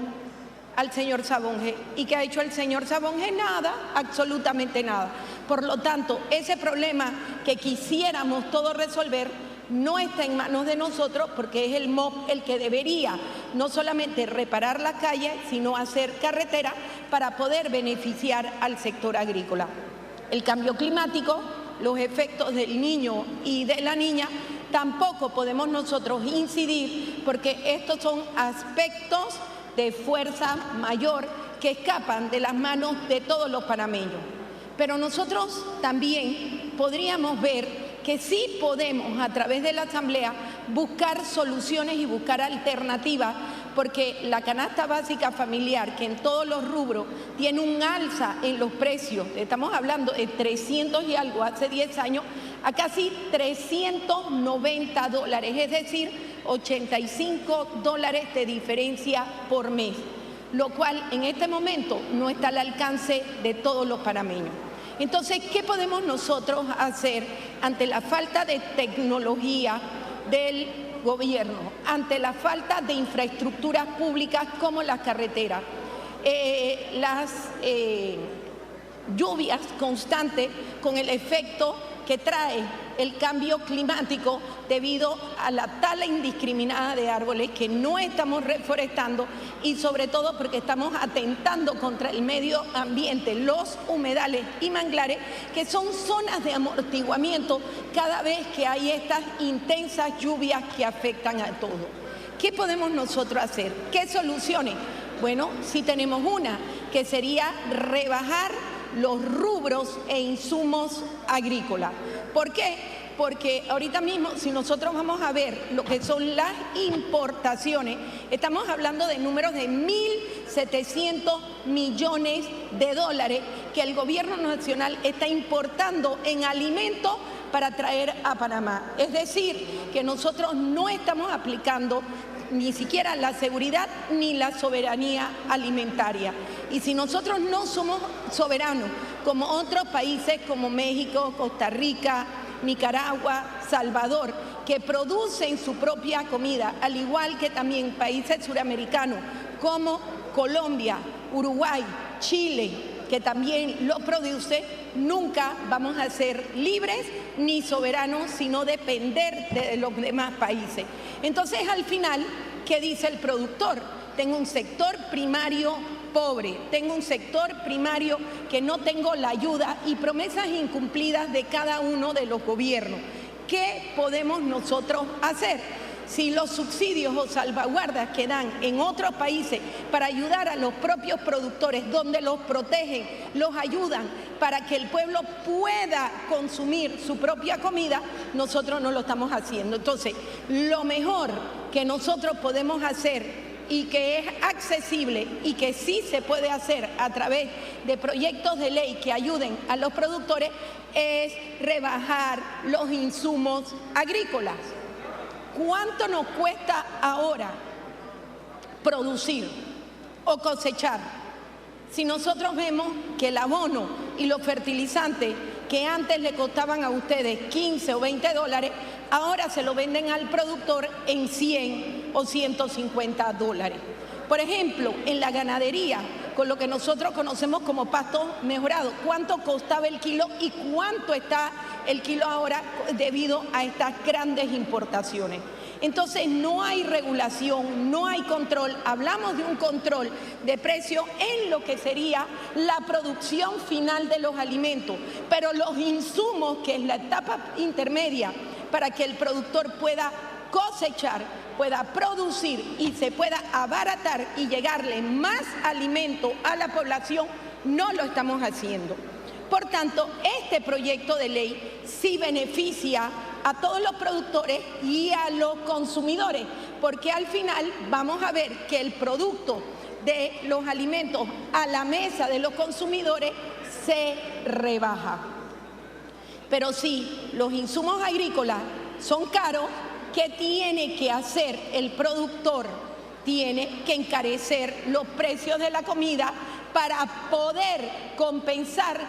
Speaker 21: al señor Sabonge. ¿Y qué ha hecho el señor Sabonge? Nada, absolutamente nada. Por lo tanto, ese problema que quisiéramos todos resolver no está en manos de nosotros porque es el MOP el que debería no solamente reparar las calles, sino hacer carreteras para poder beneficiar al sector agrícola. El cambio climático, los efectos del niño y de la niña, tampoco podemos nosotros incidir porque estos son aspectos de fuerza mayor que escapan de las manos de todos los panameños. Pero nosotros también podríamos ver que sí podemos, a través de la Asamblea, buscar soluciones y buscar alternativas, porque la canasta básica familiar, que en todos los rubros tiene un alza en los precios, estamos hablando de 300 y algo hace 10 años, a casi $390, es decir, $85 de diferencia por mes, lo cual en este momento no está al alcance de todos los panameños. Entonces, ¿qué podemos nosotros hacer ante la falta de tecnología del gobierno, ante la falta de infraestructuras públicas como las carreteras? las lluvias constantes con el efecto que trae el cambio climático debido a la tala indiscriminada de árboles que no estamos reforestando y sobre todo porque estamos atentando contra el medio ambiente, los humedales y manglares, que son zonas de amortiguamiento cada vez que hay estas intensas lluvias que afectan a todo. ¿Qué podemos nosotros hacer? ¿Qué soluciones? Bueno, sí tenemos una, que sería rebajar los rubros e insumos agrícolas. ¿Por qué? Porque ahorita mismo, si nosotros vamos a ver lo que son las importaciones, estamos hablando de números de 1.700 millones de dólares que el gobierno nacional está importando en alimentos para traer a Panamá. Es decir, que nosotros no estamos aplicando ni siquiera la seguridad ni la soberanía alimentaria. Y si nosotros no somos soberanos, como otros países como México, Costa Rica, Nicaragua, Salvador, que producen su propia comida, al igual que también países suramericanos como Colombia, Uruguay, Chile, que también lo produce, nunca vamos a ser libres ni soberanos, sino depender de los demás países. Entonces, al final, ¿qué dice el productor? Tengo un sector primario pobre, tengo un sector primario que no tengo la ayuda y promesas incumplidas de cada uno de los gobiernos. ¿Qué podemos nosotros hacer? Si los subsidios o salvaguardas que dan en otros países para ayudar a los propios productores, donde los protegen, los ayudan para que el pueblo pueda consumir su propia comida, nosotros no lo estamos haciendo. Entonces, lo mejor que nosotros podemos hacer y que es accesible y que sí se puede hacer a través de proyectos de ley que ayuden a los productores es rebajar los insumos agrícolas. ¿Cuánto nos cuesta ahora producir o cosechar? Si nosotros vemos que el abono y los fertilizantes que antes le costaban a ustedes 15 o 20 dólares, ahora se lo venden al productor en 100 o 150 dólares. Por ejemplo, en la ganadería, con lo que nosotros conocemos como pasto mejorado, ¿cuánto costaba el kilo y cuánto está el kilo ahora debido a estas grandes importaciones? Entonces no hay regulación, no hay control. Hablamos de un control de precio en lo que sería la producción final de los alimentos, pero los insumos, que es la etapa intermedia para que el productor pueda cosechar, pueda producir y se pueda abaratar y llegarle más alimento a la población, no lo estamos haciendo. Por tanto, este proyecto de ley sí beneficia a todos los productores y a los consumidores, porque al final vamos a ver que el producto de los alimentos a la mesa de los consumidores se rebaja. Pero sí, los insumos agrícolas son caros. ¿Qué tiene que hacer el productor? Tiene que encarecer los precios de la comida para poder compensar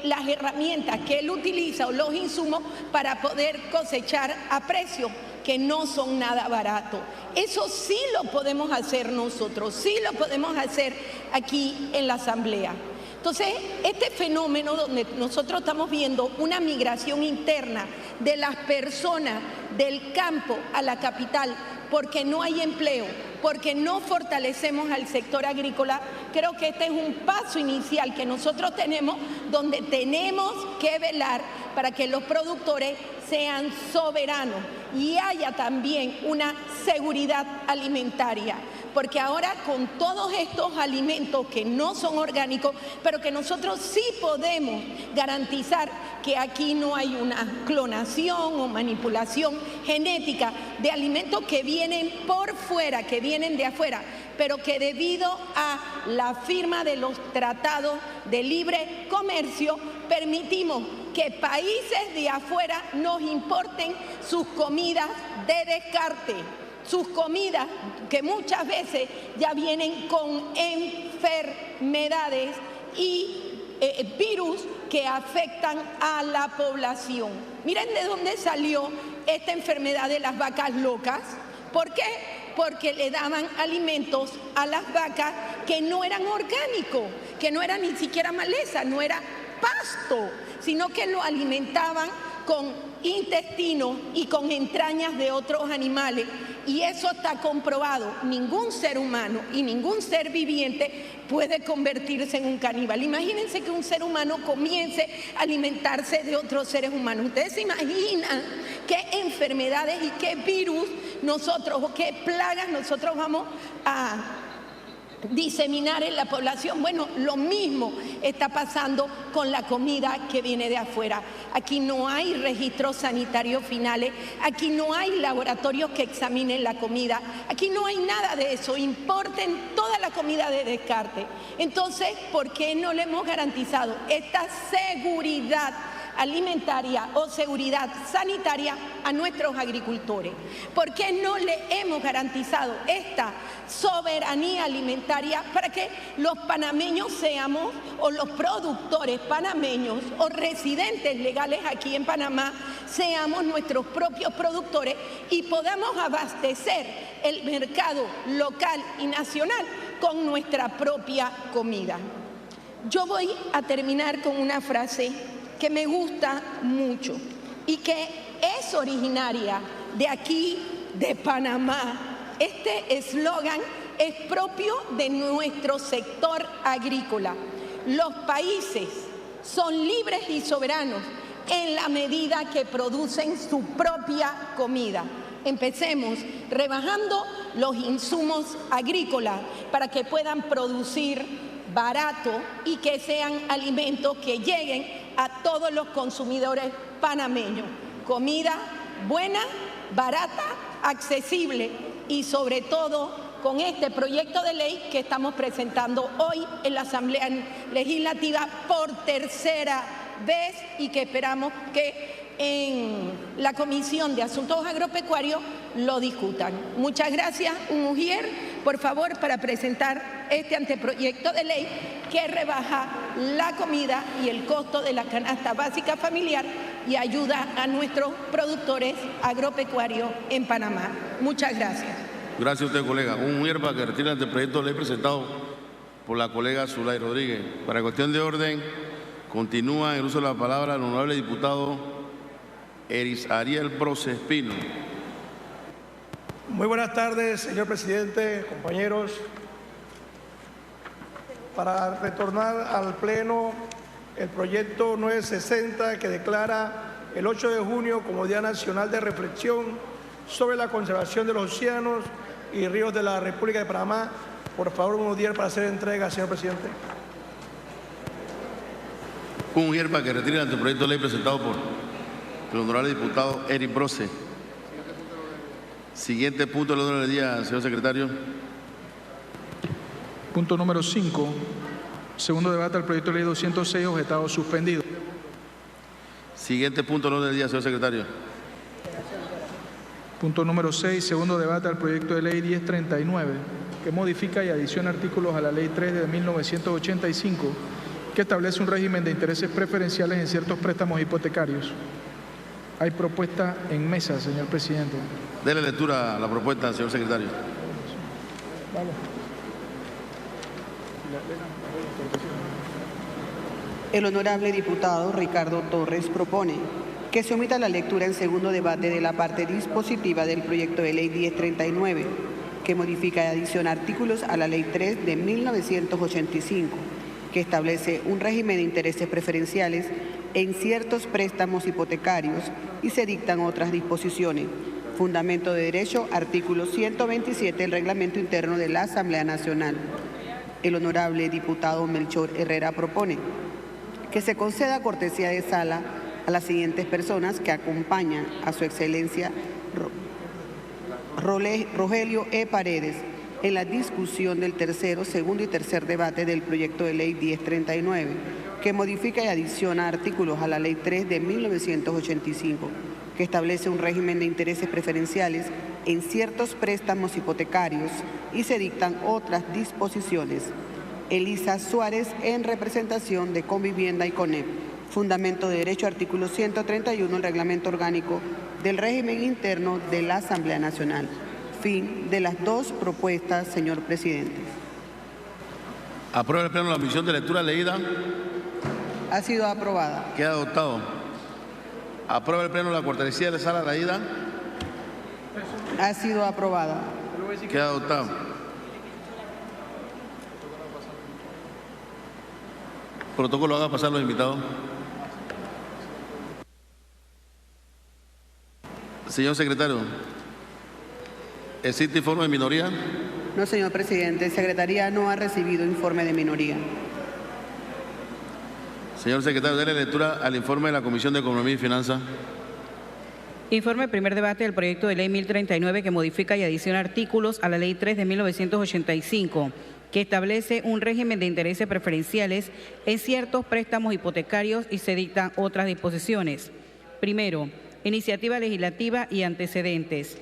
Speaker 21: las herramientas que él utiliza o los insumos para poder cosechar a precios que no son nada baratos. Eso sí lo podemos hacer nosotros, sí lo podemos hacer aquí en la Asamblea. Entonces, este fenómeno donde nosotros estamos viendo una migración interna de las personas del campo a la capital, porque no hay empleo, porque no fortalecemos al sector agrícola, creo que este es un paso inicial que nosotros tenemos, donde tenemos que velar para que los productores sean soberanos y haya también una seguridad alimentaria. Porque ahora con todos estos alimentos que no son orgánicos, pero que nosotros sí podemos garantizar que aquí no hay una clonación o manipulación genética de alimentos que vienen por fuera, que vienen de afuera, pero que debido a la firma de los tratados de libre comercio permitimos que países de afuera nos importen sus comidas de descarte. Sus comidas que muchas veces ya vienen con enfermedades y virus que afectan a la población. Miren de dónde salió esta enfermedad de las vacas locas. ¿Por qué? Porque le daban alimentos a las vacas que no eran orgánicos, que no era ni siquiera maleza, no era pasto, sino que lo alimentaban con intestino y con entrañas de otros animales. Y eso está comprobado. Ningún ser humano y ningún ser viviente puede convertirse en un caníbal. Imagínense que un ser humano comience a alimentarse de otros seres humanos. Ustedes se imaginan qué enfermedades y qué virus nosotros o qué plagas nosotros vamos a diseminar en la población. Bueno, lo mismo está pasando con la comida que viene de afuera. Aquí no hay registros sanitarios finales, aquí no hay laboratorios que examinen la comida, aquí no hay nada de eso. Importen toda la comida de descarte. Entonces, ¿por qué no le hemos garantizado esta seguridad alimentaria o seguridad sanitaria a nuestros agricultores? ¿Por qué no le hemos garantizado esta soberanía alimentaria para que los panameños seamos, o los productores panameños o residentes legales aquí en Panamá, seamos nuestros propios productores y podamos abastecer el mercado local y nacional con nuestra propia comida? Yo voy a terminar con una frase que me gusta mucho y que es originaria de aquí, de Panamá. Este eslogan es propio de nuestro sector agrícola. Los países son libres y soberanos en la medida que producen su propia comida. Empecemos rebajando los insumos agrícolas para que puedan producir barato y que sean alimentos que lleguen a todos los consumidores panameños. Comida buena, barata, accesible y sobre todo con este proyecto de ley que estamos presentando hoy en la Asamblea Legislativa por tercera vez y que esperamos que en la Comisión de Asuntos Agropecuarios lo discutan. Muchas gracias. Un mujer, por favor, para presentar este anteproyecto de ley que rebaja la comida y el costo de la canasta básica familiar y ayuda a nuestros productores agropecuarios en Panamá. Muchas gracias.
Speaker 5: Gracias a usted, colega. Un mujer para que retire el anteproyecto de ley presentado por la colega Zulay Rodríguez. Para cuestión de orden, continúa en el uso de la palabra el honorable diputado Eris Ariel Brose Espino.
Speaker 9: Muy buenas tardes, señor presidente, compañeros. Para retornar al Pleno el proyecto 960 que declara el 8 de junio como Día Nacional de Reflexión sobre la conservación de los océanos y ríos de la República de Panamá. Por favor, un día para hacer entrega, señor presidente.
Speaker 5: Un mujer para que retire el anteproyecto de ley presentado por el honorable diputado Eris Brose. Siguiente punto del orden del día, señor secretario.
Speaker 6: Punto número 5. Segundo debate al proyecto de ley 206, objetado suspendido.
Speaker 5: Siguiente punto del orden del día, señor secretario.
Speaker 6: Punto número 6. Segundo debate al proyecto de ley 1039, que modifica y adiciona artículos a la ley 3 de 1985, que establece un régimen de intereses preferenciales en ciertos préstamos hipotecarios. Hay propuesta en mesa, señor presidente.
Speaker 5: Dele lectura a la propuesta, señor secretario.
Speaker 6: Vamos.
Speaker 2: El honorable diputado Ricardo Torres propone que se omita la lectura en segundo debate de la parte dispositiva del proyecto de ley 1039, que modifica y adiciona artículos a la ley 3 de 1985, que establece un régimen de intereses preferenciales en ciertos préstamos hipotecarios y se dictan otras disposiciones. Fundamento de derecho, artículo 127 del Reglamento Interno de la Asamblea Nacional. El honorable diputado Melchor Herrera propone que se conceda cortesía de sala a las siguientes personas que acompañan a su excelencia Rogelio E. Paredes en la discusión del tercero, segundo y tercer debate del proyecto de ley 1039, que modifica y adiciona artículos a la ley 3 de 1985, que establece un régimen de intereses preferenciales en ciertos préstamos hipotecarios y se dictan otras disposiciones. Elisa Suárez en representación de Convivienda y CONEP. Fundamento de derecho, artículo 131 del Reglamento Orgánico del Régimen Interno de la Asamblea Nacional. fin de las dos propuestas, señor presidente.
Speaker 5: Aprueba el Pleno la omisión de lectura leída.
Speaker 2: Ha sido aprobada.
Speaker 5: Queda adoptado. Aprueba el Pleno la cortesía de sala leída.
Speaker 2: Ha sido aprobada.
Speaker 5: Queda adoptado. Protocolo haga pasar los invitados. Señor secretario, ¿existe informe de minoría?
Speaker 2: No, señor presidente. Secretaría no ha recibido informe de minoría.
Speaker 5: Señor secretario, déle lectura al informe de la Comisión de Economía y Finanzas.
Speaker 7: Informe primer debate del proyecto de ley 1039 que modifica y adiciona artículos a la ley 3 de 1985 que establece un régimen de intereses preferenciales en ciertos préstamos hipotecarios y se dictan otras disposiciones. Primero, iniciativa legislativa y antecedentes.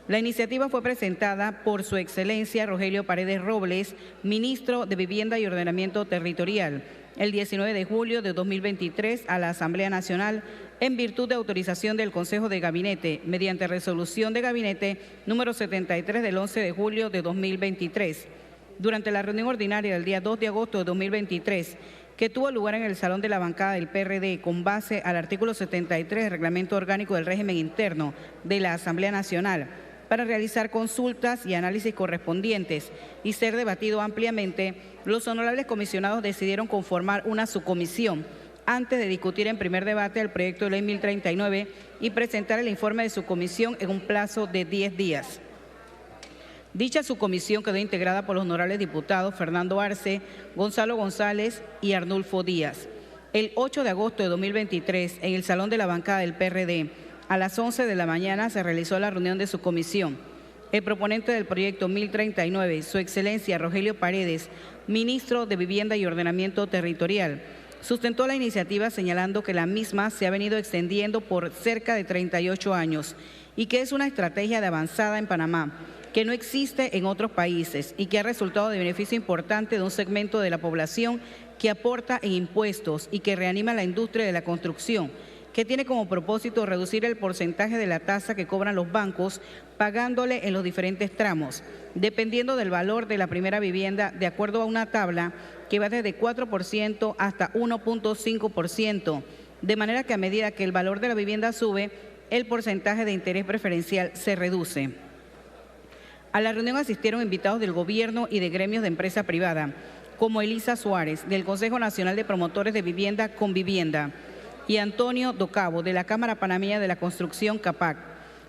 Speaker 7: La iniciativa fue presentada por Su Excelencia Rogelio Paredes Robles, Ministro de Vivienda y Ordenamiento Territorial, el 19 de julio de 2023 a la Asamblea Nacional en virtud de autorización del Consejo de Gabinete mediante resolución de gabinete número 73 del 11 de julio de 2023. Durante la reunión ordinaria del día 2 de agosto de 2023, que tuvo lugar en el Salón de la Bancada del PRD con base al artículo 73 del Reglamento Orgánico del Régimen Interno de la Asamblea Nacional, para realizar consultas y análisis correspondientes y ser debatido ampliamente, los honorables comisionados decidieron conformar una subcomisión antes de discutir en primer debate el proyecto de ley 1039 y presentar el informe de su comisión en un plazo de 10 días. Dicha subcomisión quedó integrada por los honorables diputados Fernando Arce, Gonzalo González y Arnulfo Díaz. El 8 de agosto de 2023, en el Salón de la Bancada del PRD, a las 11 de la mañana se realizó la reunión de su comisión. El proponente del proyecto 1039, Su Excelencia Rogelio Paredes, Ministro de Vivienda y Ordenamiento Territorial, sustentó la iniciativa señalando que la misma se ha venido extendiendo por cerca de 38 años y que es una estrategia de avanzada en Panamá, que no existe en otros países y que ha resultado de beneficio importante de un segmento de la población que aporta en impuestos y que reanima la industria de la construcción, que tiene como propósito reducir el porcentaje de la tasa que cobran los bancos pagándole en los diferentes tramos, dependiendo del valor de la primera vivienda, de acuerdo a una tabla que va desde 4% hasta 1.5%, de manera que a medida que el valor de la vivienda sube, el porcentaje de interés preferencial se reduce. A la reunión asistieron invitados del gobierno y de gremios de empresa privada, como Elisa Suárez, del Consejo Nacional de Promotores de Vivienda Convivienda, y Antonio Docabo, de la Cámara Panameña de la Construcción CAPAC,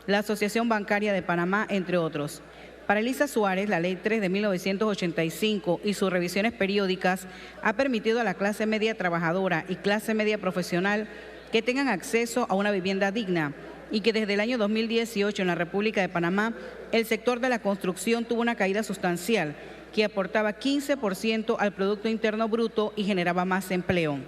Speaker 7: la Asociación Bancaria de Panamá, entre otros. Para Elisa Suárez, la Ley 3 de 1985 y sus revisiones periódicas ha permitido a la clase media trabajadora y clase media profesional que tengan acceso a una vivienda digna, y que desde el año 2018 en la República de Panamá el sector de la construcción tuvo una caída sustancial que aportaba 15% al Producto Interno Bruto y generaba más empleo.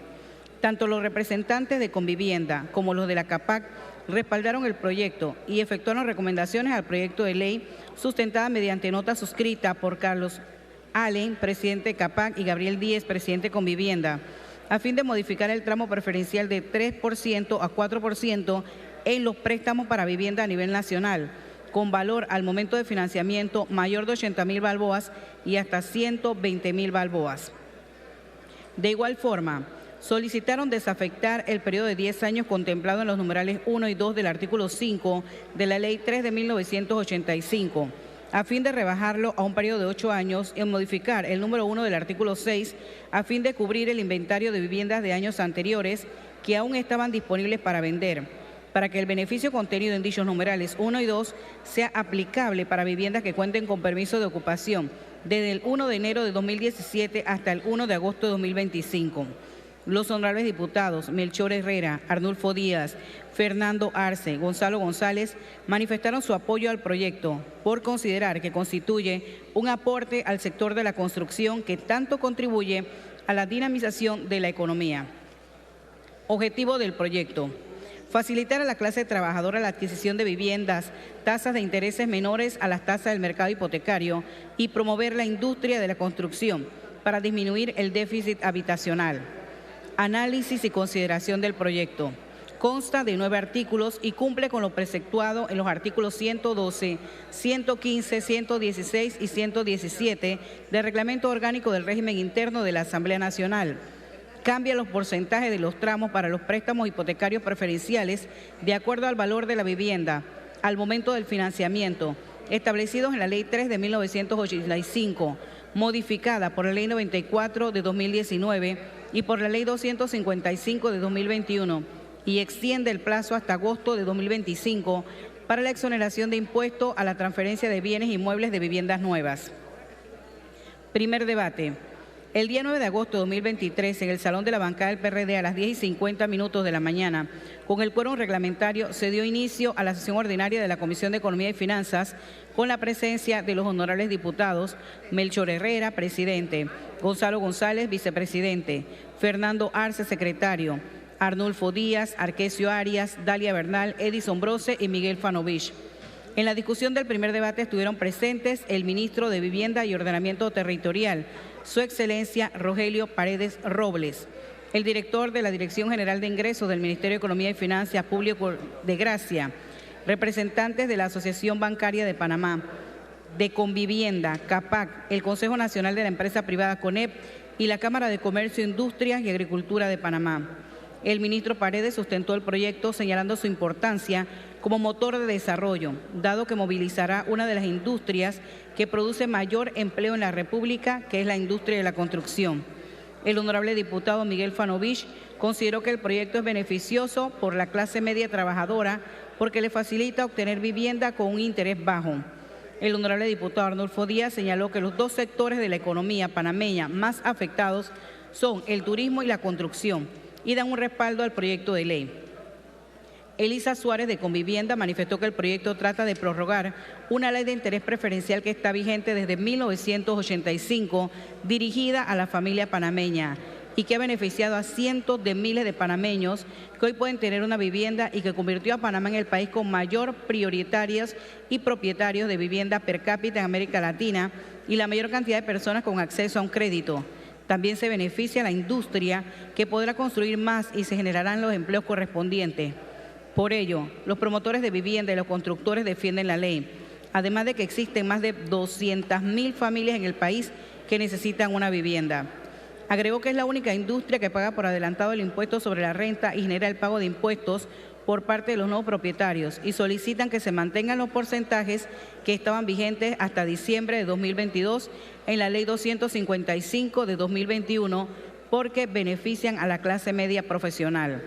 Speaker 7: Tanto los representantes de Convivienda como los de la CAPAC respaldaron el proyecto y efectuaron recomendaciones al proyecto de ley sustentada mediante nota suscrita por Carlos Allen, presidente de CAPAC, y Gabriel Díez, presidente de Convivienda, a fin de modificar el tramo preferencial de 3% a 4% en los préstamos para vivienda a nivel nacional, con valor al momento de financiamiento mayor de 80.000 balboas y hasta 120.000 balboas. De igual forma, solicitaron desafectar el periodo de 10 años contemplado en los numerales 1 y 2 del artículo 5 de la Ley 3 de 1985, a fin de rebajarlo a un periodo de 8 años y modificar el número 1 del artículo 6 a fin de cubrir el inventario de viviendas de años anteriores que aún estaban disponibles para vender, para que el beneficio contenido en dichos numerales 1 y 2 sea aplicable para viviendas que cuenten con permiso de ocupación desde el 1 de enero de 2017 hasta el 1 de agosto de 2025. Los honorables diputados Melchor Herrera, Arnulfo Díaz, Fernando Arce, Gonzalo González manifestaron su apoyo al proyecto por considerar que constituye un aporte al sector de la construcción que tanto contribuye a la dinamización de la economía. Objetivo del proyecto: facilitar a la clase trabajadora la adquisición de viviendas, tasas de intereses menores a las tasas del mercado hipotecario y promover la industria de la construcción para disminuir el déficit habitacional. Análisis y consideración del proyecto. Consta de 9 artículos y cumple con lo preceptuado en los artículos 112, 115, 116 y 117 del Reglamento Orgánico del Régimen Interno de la Asamblea Nacional. Cambia los porcentajes de los tramos para los préstamos hipotecarios preferenciales de acuerdo al valor de la vivienda al momento del financiamiento, establecidos en la Ley 3 de 1985, modificada por la Ley 94 de 2019 y por la Ley 255 de 2021, y extiende el plazo hasta agosto de 2025 para la exoneración de impuesto a la transferencia de bienes inmuebles de viviendas nuevas. Primer debate. El día 9 de agosto de 2023, en el Salón de la Bancada del PRD, a las 10:50 de la mañana, con el quórum reglamentario, se dio inicio a la sesión ordinaria de la Comisión de Economía y Finanzas, con la presencia de los honorables diputados Melchor Herrera, presidente; Gonzalo González, vicepresidente; Fernando Arce, secretario; Arnulfo Díaz, Arquesio Arias, Dalia Bernal, Edison Brose y Miguel Fanovich. En la discusión del primer debate estuvieron presentes el ministro de Vivienda y Ordenamiento Territorial, Su Excelencia Rogelio Paredes Robles, el director de la Dirección General de Ingresos del Ministerio de Economía y Finanzas, Publio de Gracia, representantes de la Asociación Bancaria de Panamá, de Convivienda, CAPAC, el Consejo Nacional de la Empresa Privada CONEP y la Cámara de Comercio, Industrias y Agricultura de Panamá. El ministro Paredes sustentó el proyecto señalando su importancia como motor de desarrollo, dado que movilizará una de las industrias que produce mayor empleo en la República, que es la industria de la construcción. El honorable diputado Miguel Fanovich consideró que el proyecto es beneficioso por la clase media trabajadora porque le facilita obtener vivienda con un interés bajo. El honorable diputado Arnulfo Díaz señaló que los dos sectores de la economía panameña más afectados son el turismo y la construcción, y dan un respaldo al proyecto de ley. Elisa Suárez, de Convivienda, manifestó que el proyecto trata de prorrogar una ley de interés preferencial que está vigente desde 1985, dirigida a la familia panameña y que ha beneficiado a cientos de miles de panameños que hoy pueden tener una vivienda y que convirtió a Panamá en el país con mayor prioritarios y propietarios de vivienda per cápita en América Latina y la mayor cantidad de personas con acceso a un crédito. También se beneficia a la industria, que podrá construir más y se generarán los empleos correspondientes. Por ello, los promotores de vivienda y los constructores defienden la ley, además de que existen más de 200.000 familias en el país que necesitan una vivienda. Agregó que es la única industria que paga por adelantado el impuesto sobre la renta y genera el pago de impuestos por parte de los nuevos propietarios, y solicitan que se mantengan los porcentajes que estaban vigentes hasta diciembre de 2022 en la Ley 255 de 2021 porque benefician a la clase media profesional.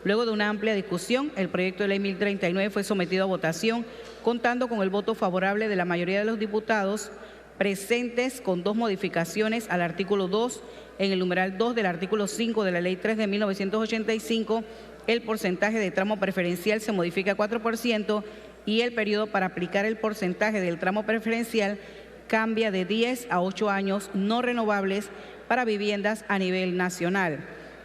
Speaker 7: Luego de una amplia discusión, el proyecto de ley 1039 fue sometido a votación, contando con el voto favorable de la mayoría de los diputados presentes, con 2 modificaciones al artículo 2. En el numeral 2 del artículo 5 de la Ley 3 de 1985, el porcentaje de tramo preferencial se modifica a 4% y el periodo para aplicar el porcentaje del tramo preferencial cambia de 10 a 8 años no renovables para viviendas a nivel nacional.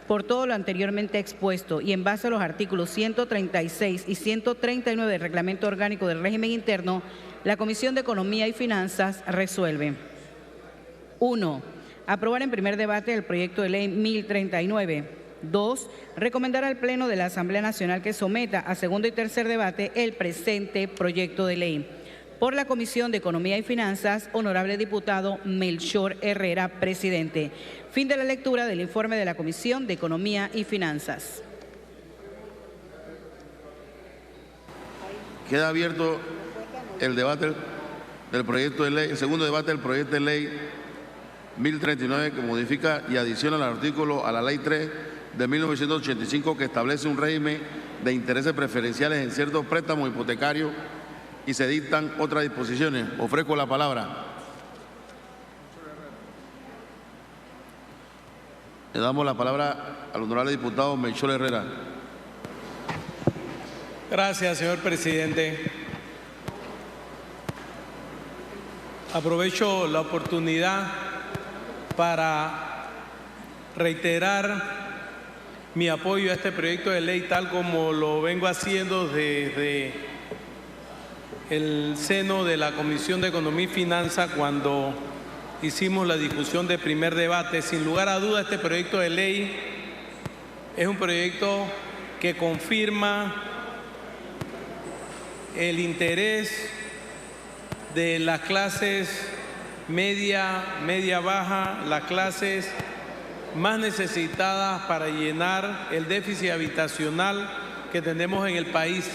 Speaker 7: Por todo lo anteriormente expuesto y en base a los artículos 136 y 139 del Reglamento Orgánico del Régimen Interno, la Comisión de Economía y Finanzas resuelve: 1. Aprobar en primer debate el proyecto de ley 1039. 2. Recomendar al Pleno de la Asamblea Nacional que someta a segundo y tercer debate el presente proyecto de ley. Por la Comisión de Economía y Finanzas, honorable diputado Melchor Herrera, presidente. Fin de la lectura del informe de la Comisión de Economía y Finanzas.
Speaker 5: Queda abierto el debate del proyecto de ley, el segundo debate del proyecto de ley 1039, que modifica y adiciona al artículo a la Ley 3 de 1985, que establece un régimen de intereses preferenciales en ciertos préstamos hipotecarios y se dictan otras disposiciones. Ofrezco la palabra. Le damos la palabra al honorable diputado Melchor Herrera.
Speaker 14: Gracias, señor presidente. Aprovecho la oportunidad para reiterar mi apoyo a este proyecto de ley, tal como lo vengo haciendo desde el seno de la Comisión de Economía y Finanzas cuando hicimos la discusión de primer debate. Sin lugar a duda, este proyecto de ley es un proyecto que confirma el interés de las clases media, media-baja, las clases más necesitadas para llenar el déficit habitacional que tenemos en el país.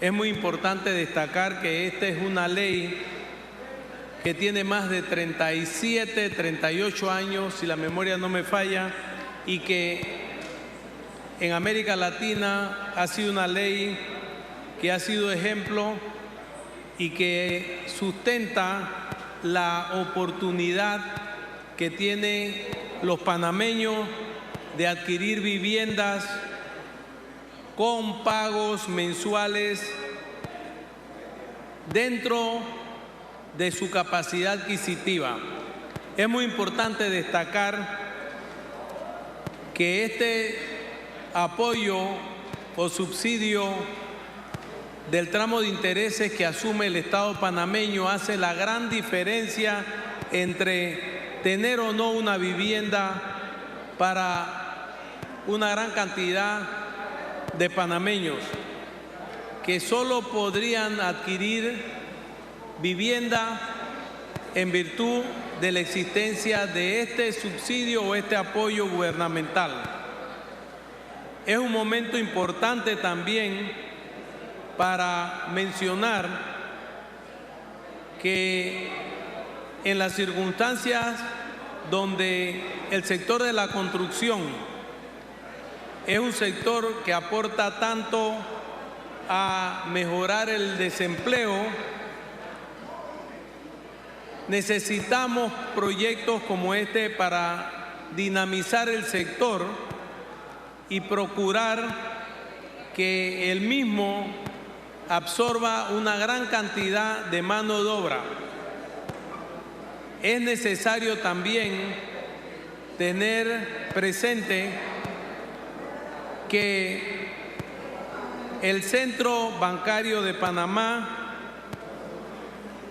Speaker 14: Es muy importante destacar que esta es una ley que tiene más de 37, 38 años, si la memoria no me falla, y que en América Latina ha sido una ley que ha sido ejemplo y que sustenta la oportunidad que tienen los panameños de adquirir viviendas con pagos mensuales dentro de su capacidad adquisitiva. Es muy importante destacar que este apoyo o subsidio del tramo de intereses que asume el Estado panameño hace la gran diferencia entre tener o no una vivienda para una gran cantidad de panameños que solo podrían adquirir vivienda en virtud de la existencia de este subsidio o este apoyo gubernamental. Es un momento importante también para mencionar que en las circunstancias donde el sector de la construcción es un sector que aporta tanto a mejorar el desempleo, necesitamos proyectos como este para dinamizar el sector y procurar que el mismo absorba una gran cantidad de mano de obra. Es necesario también tener presente que el Centro Bancario de Panamá,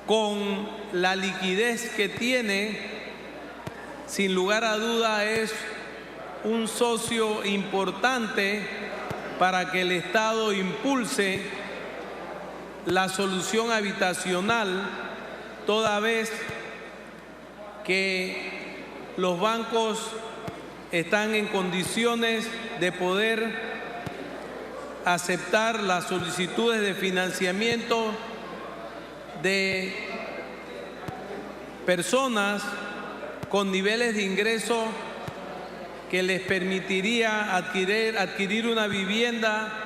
Speaker 14: con la liquidez que tiene, sin lugar a duda es un socio importante para que el Estado impulse la solución habitacional, toda vez que los bancos están en condiciones de poder aceptar las solicitudes de financiamiento de personas con niveles de ingreso que les permitiría adquirir una vivienda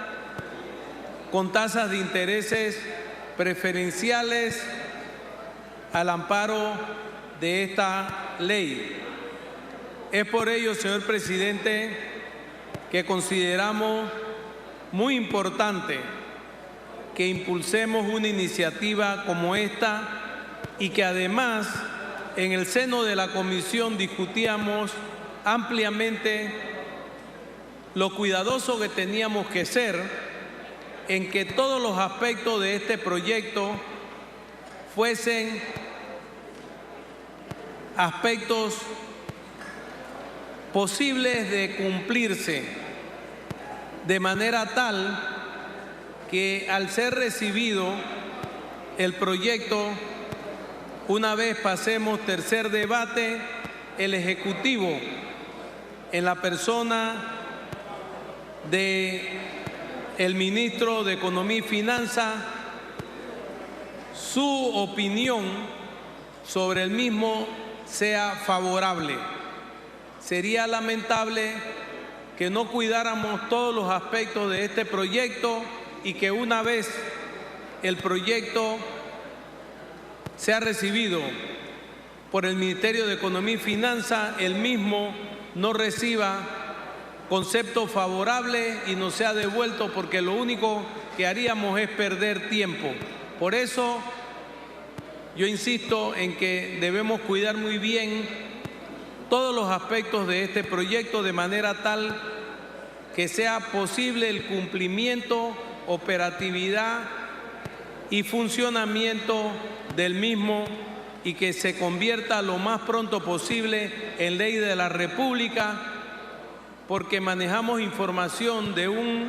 Speaker 14: con tasas de intereses preferenciales al amparo de esta ley. Es por ello, señor presidente, que consideramos muy importante que impulsemos una iniciativa como esta y que además en el seno de la comisión discutíamos ampliamente lo cuidadoso que teníamos que ser en que todos los aspectos de este proyecto fuesen aspectos posibles de cumplirse, de manera tal que al ser recibido el proyecto, una vez pasemos tercer debate, el Ejecutivo, en la persona del ministro de Economía y Finanzas, su opinión sobre el mismo sea favorable. Sería lamentable que no cuidáramos todos los aspectos de este proyecto y que una vez el proyecto sea recibido por el Ministerio de Economía y Finanzas, el mismo no reciba concepto favorable y no sea devuelto, porque lo único que haríamos es perder tiempo. Por eso yo insisto en que debemos cuidar muy bien todos los aspectos de este proyecto de manera tal que sea posible el cumplimiento, operatividad y funcionamiento del mismo y que se convierta lo más pronto posible en ley de la República porque manejamos información de un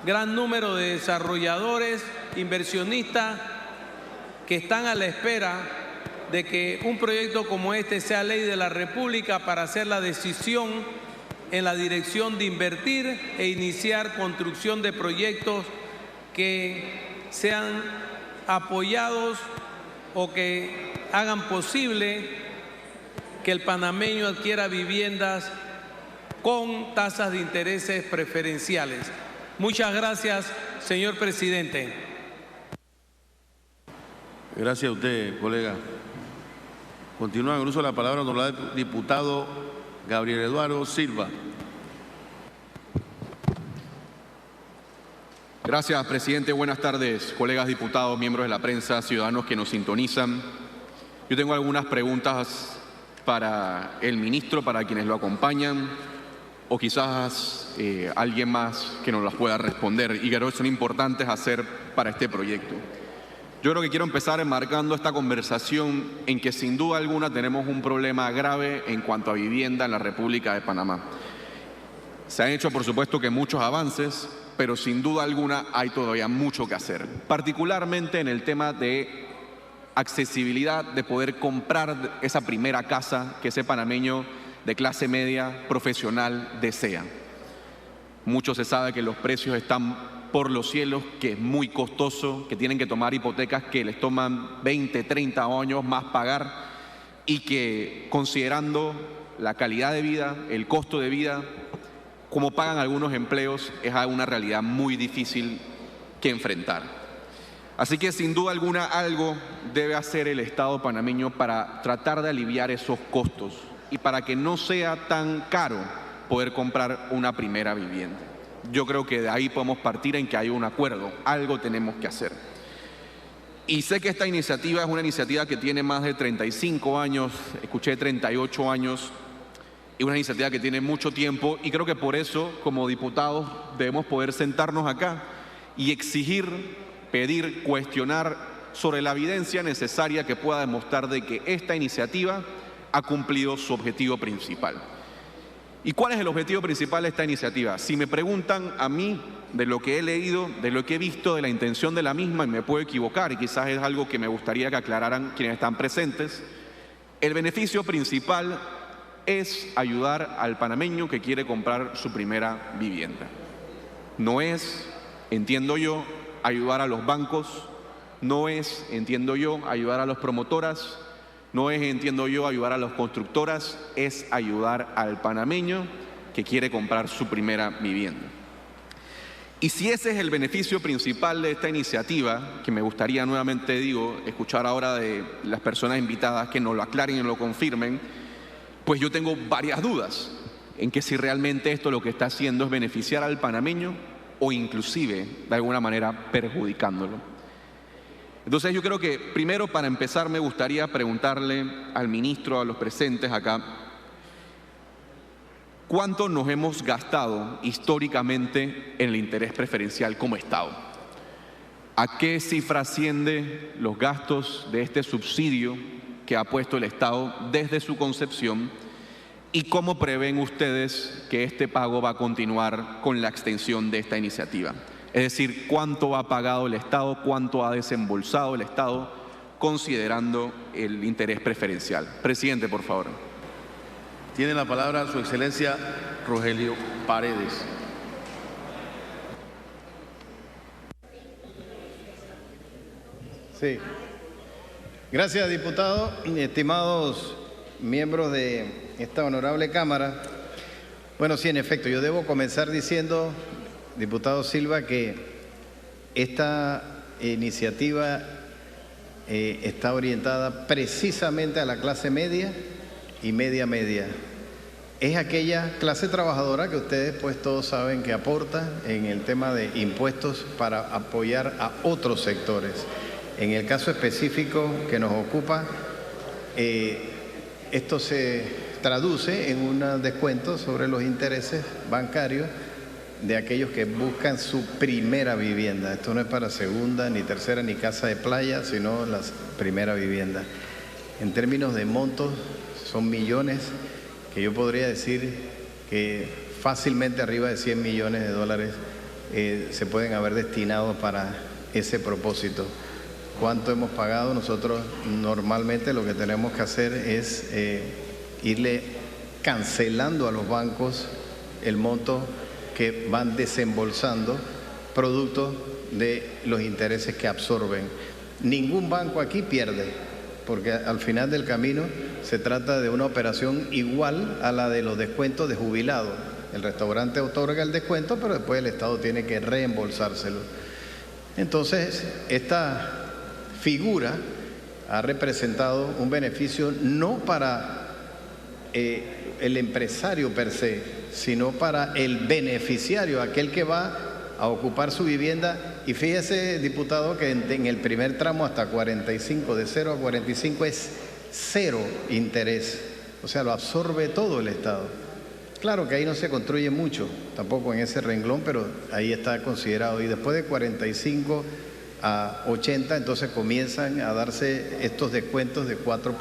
Speaker 14: gran número de desarrolladores, inversionistas que están a la espera de que un proyecto como este sea ley de la República para hacer la decisión en la dirección de invertir e iniciar construcción de proyectos que sean apoyados o que hagan posible que el panameño adquiera viviendas con tasas de intereses preferenciales. Muchas gracias, señor presidente.
Speaker 5: Gracias a usted, colega. Continúa con el uso de la palabra el honorable diputado Gabriel Eduardo Silva.
Speaker 1: Gracias, presidente. Buenas tardes, colegas diputados, miembros de la prensa, ciudadanos que nos sintonizan. Yo tengo algunas preguntas para el ministro, para quienes lo acompañan, o quizás alguien más que nos las pueda responder, y creo que son importantes hacer para este proyecto. Yo creo que quiero empezar enmarcando esta conversación en que sin duda alguna tenemos un problema grave en cuanto a vivienda en la República de Panamá. Se han hecho, por supuesto, que muchos avances, pero sin duda alguna hay todavía mucho que hacer, particularmente en el tema de accesibilidad, de poder comprar esa primera casa que ese panameño de clase media profesional desea. Mucho se sabe que los precios están por los cielos, que es muy costoso, que tienen que tomar hipotecas que les toman 20, 30 años más pagar, y que considerando la calidad de vida, el costo de vida, como pagan algunos empleos, es una realidad muy difícil que enfrentar. Así que sin duda alguna algo debe hacer el Estado panameño para tratar de aliviar esos costos y para que no sea tan caro poder comprar una primera vivienda. Yo creo que de ahí podemos partir en que hay un acuerdo, algo tenemos que hacer. Y sé que esta iniciativa es una iniciativa que tiene más de 35 años, escuché 38 años, y una iniciativa que tiene mucho tiempo, y creo que por eso, como diputados, debemos poder sentarnos acá y exigir, pedir, cuestionar sobre la evidencia necesaria que pueda demostrar de que esta iniciativa ha cumplido su objetivo principal. ¿Y cuál es el objetivo principal de esta iniciativa? Si me preguntan a mí de lo que he leído, de lo que he visto, de la intención de la misma, y me puedo equivocar, y quizás es algo que me gustaría que aclararan quienes están presentes, el beneficio principal es ayudar al panameño que quiere comprar su primera vivienda. No es, entiendo yo, ayudar a los bancos, no es, entiendo yo, ayudar a las promotoras, no es, entiendo yo, ayudar a las constructoras, es ayudar al panameño que quiere comprar su primera vivienda. Y si ese es el beneficio principal de esta iniciativa, que me gustaría nuevamente, escuchar ahora de las personas invitadas que nos lo aclaren y nos lo confirmen, pues yo tengo varias dudas en que si realmente esto lo que está haciendo es beneficiar al panameño o inclusive, de alguna manera, perjudicándolo. Entonces yo creo que primero, para empezar, me gustaría preguntarle al ministro, a los presentes acá, ¿cuánto nos hemos gastado históricamente en el interés preferencial como Estado? ¿A qué cifra asciende los gastos de este subsidio que ha puesto el Estado desde su concepción? ¿Y cómo prevén ustedes que este pago va a continuar con la extensión de esta iniciativa? Es decir, ¿cuánto ha pagado el Estado, cuánto ha desembolsado el Estado, considerando el interés preferencial? Presidente, por favor.
Speaker 5: Tiene la palabra su excelencia Rogelio Paredes.
Speaker 22: Sí. Gracias, diputado. Estimados miembros de esta honorable Cámara. Bueno, sí, en efecto, yo debo comenzar diciendo, diputado Silva, que esta iniciativa está orientada precisamente a la clase media y media. Es aquella clase trabajadora que ustedes pues todos saben que aporta en el tema de impuestos para apoyar a otros sectores. En el caso específico que nos ocupa, esto se traduce en un descuento sobre los intereses bancarios de aquellos que buscan su primera vivienda. Esto no es para segunda, ni tercera, ni casa de playa, sino la primera vivienda. En términos de montos, son millones que yo podría decir que fácilmente arriba de 100 millones de dólares se pueden haber destinado para ese propósito. ¿Cuánto hemos pagado? Nosotros normalmente lo que tenemos que hacer es irle cancelando a los bancos el monto que van desembolsando producto de los intereses que absorben. Ningún banco aquí pierde, porque al final del camino se trata de una operación igual a la de los descuentos de jubilado. El restaurante otorga el descuento, pero después el Estado tiene que reembolsárselo. Entonces, esta figura ha representado un beneficio no para el empresario per se, sino para el beneficiario, aquel que va a ocupar su vivienda. Y fíjese, diputado, que en el primer tramo hasta 45, de 0 a 45 es 0 interés, o sea, lo absorbe todo el Estado. Claro que ahí no se construye mucho, tampoco en ese renglón, pero ahí está considerado. Y después de 45 a 80, entonces comienzan a darse estos descuentos de 4%,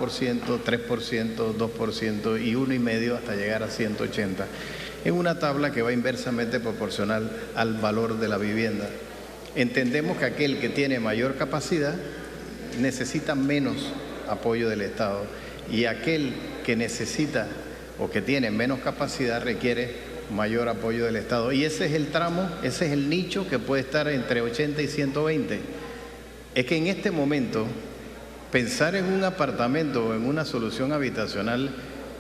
Speaker 22: 3%, 2% y 1,5% hasta llegar a 180. Es una tabla que va inversamente proporcional al valor de la vivienda. Entendemos que aquel que tiene mayor capacidad necesita menos apoyo del Estado y aquel que necesita o que tiene menos capacidad requiere mayor apoyo del Estado. Y ese es el tramo, ese es el nicho que puede estar entre 80 y 120. Es que en este momento pensar en un apartamento o en una solución habitacional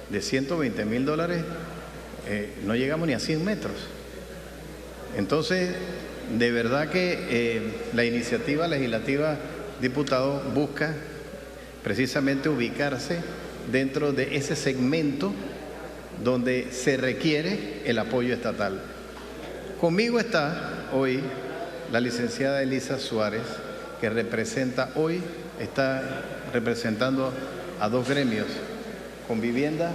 Speaker 22: de 120.000 dólares, no llegamos ni a 100 metros. Entonces, de verdad que la iniciativa legislativa, diputado, busca precisamente ubicarse dentro de ese segmento donde se requiere el apoyo estatal. Conmigo está hoy la licenciada Elisa Suárez, que está representando a 2 gremios, con vivienda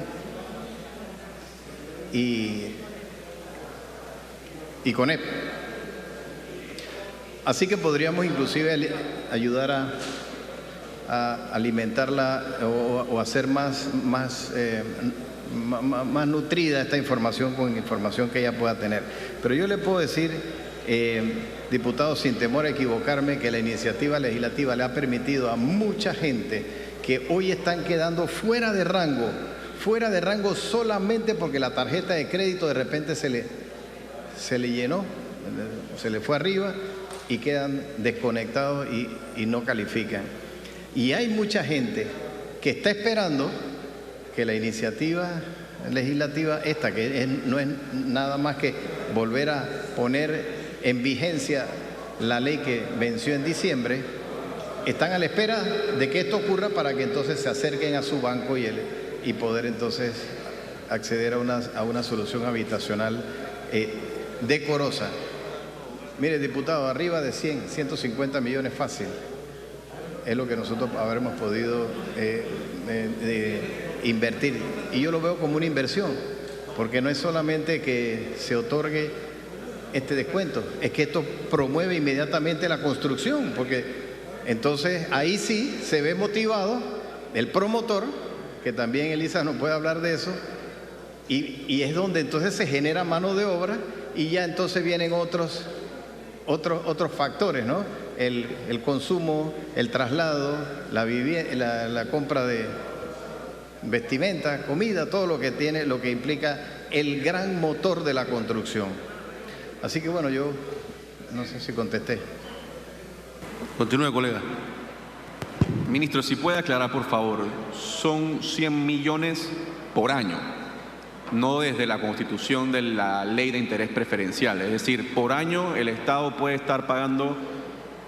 Speaker 22: y CONEP. Así que podríamos inclusive ayudar a alimentarla o hacer más nutrida esta información con información que ella pueda tener. Pero yo le puedo decir, diputado, sin temor a equivocarme, que la iniciativa legislativa le ha permitido a mucha gente que hoy están quedando fuera de rango solamente porque la tarjeta de crédito de repente se le llenó, se le fue arriba y quedan desconectados y no califican. Y hay mucha gente que está esperando que la iniciativa legislativa esta, que no es nada más que volver a poner en vigencia la ley que venció en diciembre, están a la espera de que esto ocurra para que entonces se acerquen a su banco y poder entonces acceder a una solución habitacional decorosa. Mire, diputado, arriba de 150 millones fácil. Es lo que nosotros habremos podido invertir. Y yo lo veo como una inversión, porque no es solamente que se otorgue este descuento, es que esto promueve inmediatamente la construcción, porque entonces ahí sí se ve motivado el promotor, que también Elisa nos puede hablar de eso, y es donde entonces se genera mano de obra y ya entonces vienen otros factores, ¿no? El consumo, el traslado, la compra de vestimenta, comida, todo lo que implica el gran motor de la construcción. Así que bueno, yo no sé si contesté.
Speaker 5: Continúe, colega.
Speaker 1: Ministro, si puede aclarar, por favor, son 100 millones por año, no desde la constitución de la ley de interés preferencial. Es decir, por año el Estado puede estar pagando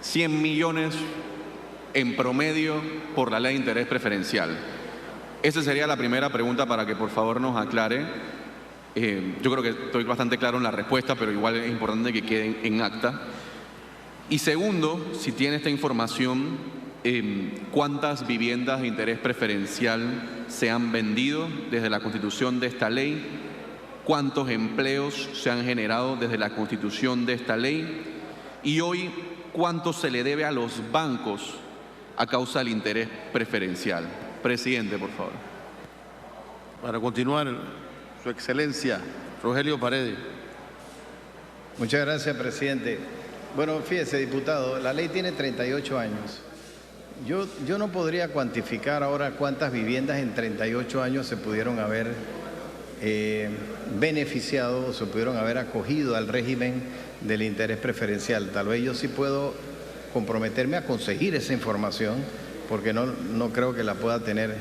Speaker 1: 100 millones en promedio por la ley de interés preferencial. Esa sería la primera pregunta para que por favor nos aclare. Yo creo que estoy bastante claro en la respuesta, pero igual es importante que quede en acta. Y segundo, si tiene esta información, ¿cuántas viviendas de interés preferencial se han vendido desde la constitución de esta ley? ¿Cuántos empleos se han generado desde la constitución de esta ley? Y hoy, ¿cuánto se le debe a los bancos a causa del interés preferencial? Presidente, por favor.
Speaker 5: Para continuar, Su Excelencia, Rogelio Paredes.
Speaker 22: Muchas gracias, presidente. Bueno, fíjese, diputado, la ley tiene 38 años. Yo no podría cuantificar ahora cuántas viviendas en 38 años se pudieron haber beneficiado o se pudieron haber acogido al régimen del interés preferencial. Tal vez yo sí puedo comprometerme a conseguir esa información, porque no creo que la pueda tener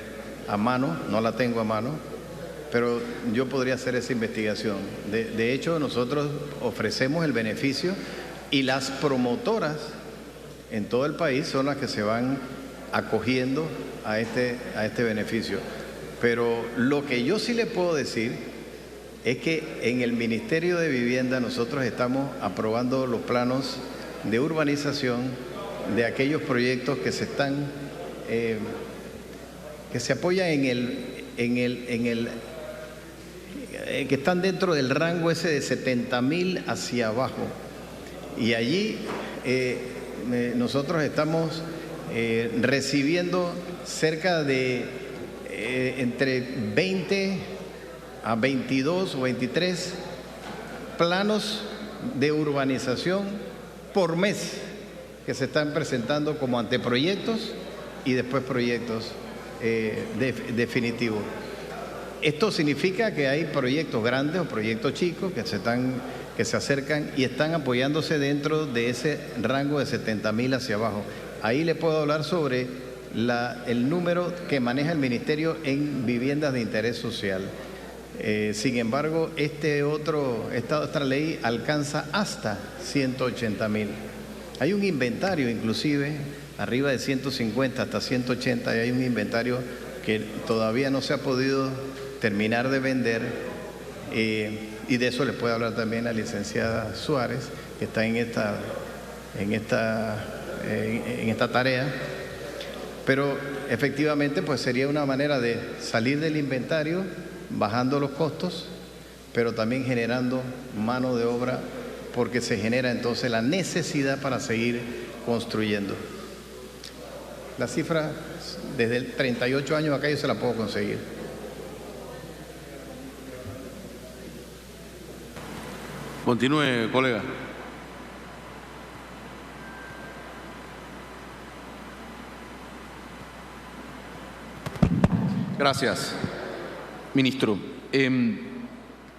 Speaker 22: a mano, no la tengo a mano, pero yo podría hacer esa investigación. De hecho, nosotros ofrecemos el beneficio y las promotoras en todo el país son las que se van acogiendo a este beneficio. Pero lo que yo sí le puedo decir es que en el Ministerio de Vivienda nosotros estamos aprobando los planos de urbanización de aquellos proyectos que se están que se apoyan que están dentro del rango ese de 70.000 hacia abajo. Y allí nosotros estamos recibiendo cerca de entre 20 a 22 o 23 planos de urbanización por mes que se están presentando como anteproyectos y después proyectos definitivos. Esto significa que hay proyectos grandes o proyectos chicos que se acercan y están apoyándose dentro de ese rango de 70.000 hacia abajo. Ahí le puedo hablar sobre el número que maneja el Ministerio en viviendas de interés social. Sin embargo, esta otra ley alcanza hasta 180.000. Hay un inventario inclusive, arriba de 150 hasta 180, y hay un inventario que todavía no se ha podido terminar de vender, y de eso le puede hablar también la licenciada Suárez, que está en esta tarea. Pero efectivamente pues sería una manera de salir del inventario, bajando los costos, pero también generando mano de obra, porque se genera entonces la necesidad para seguir construyendo. La cifra desde el 38 años acá yo se la puedo conseguir.
Speaker 5: Continúe, colega.
Speaker 1: Gracias, ministro.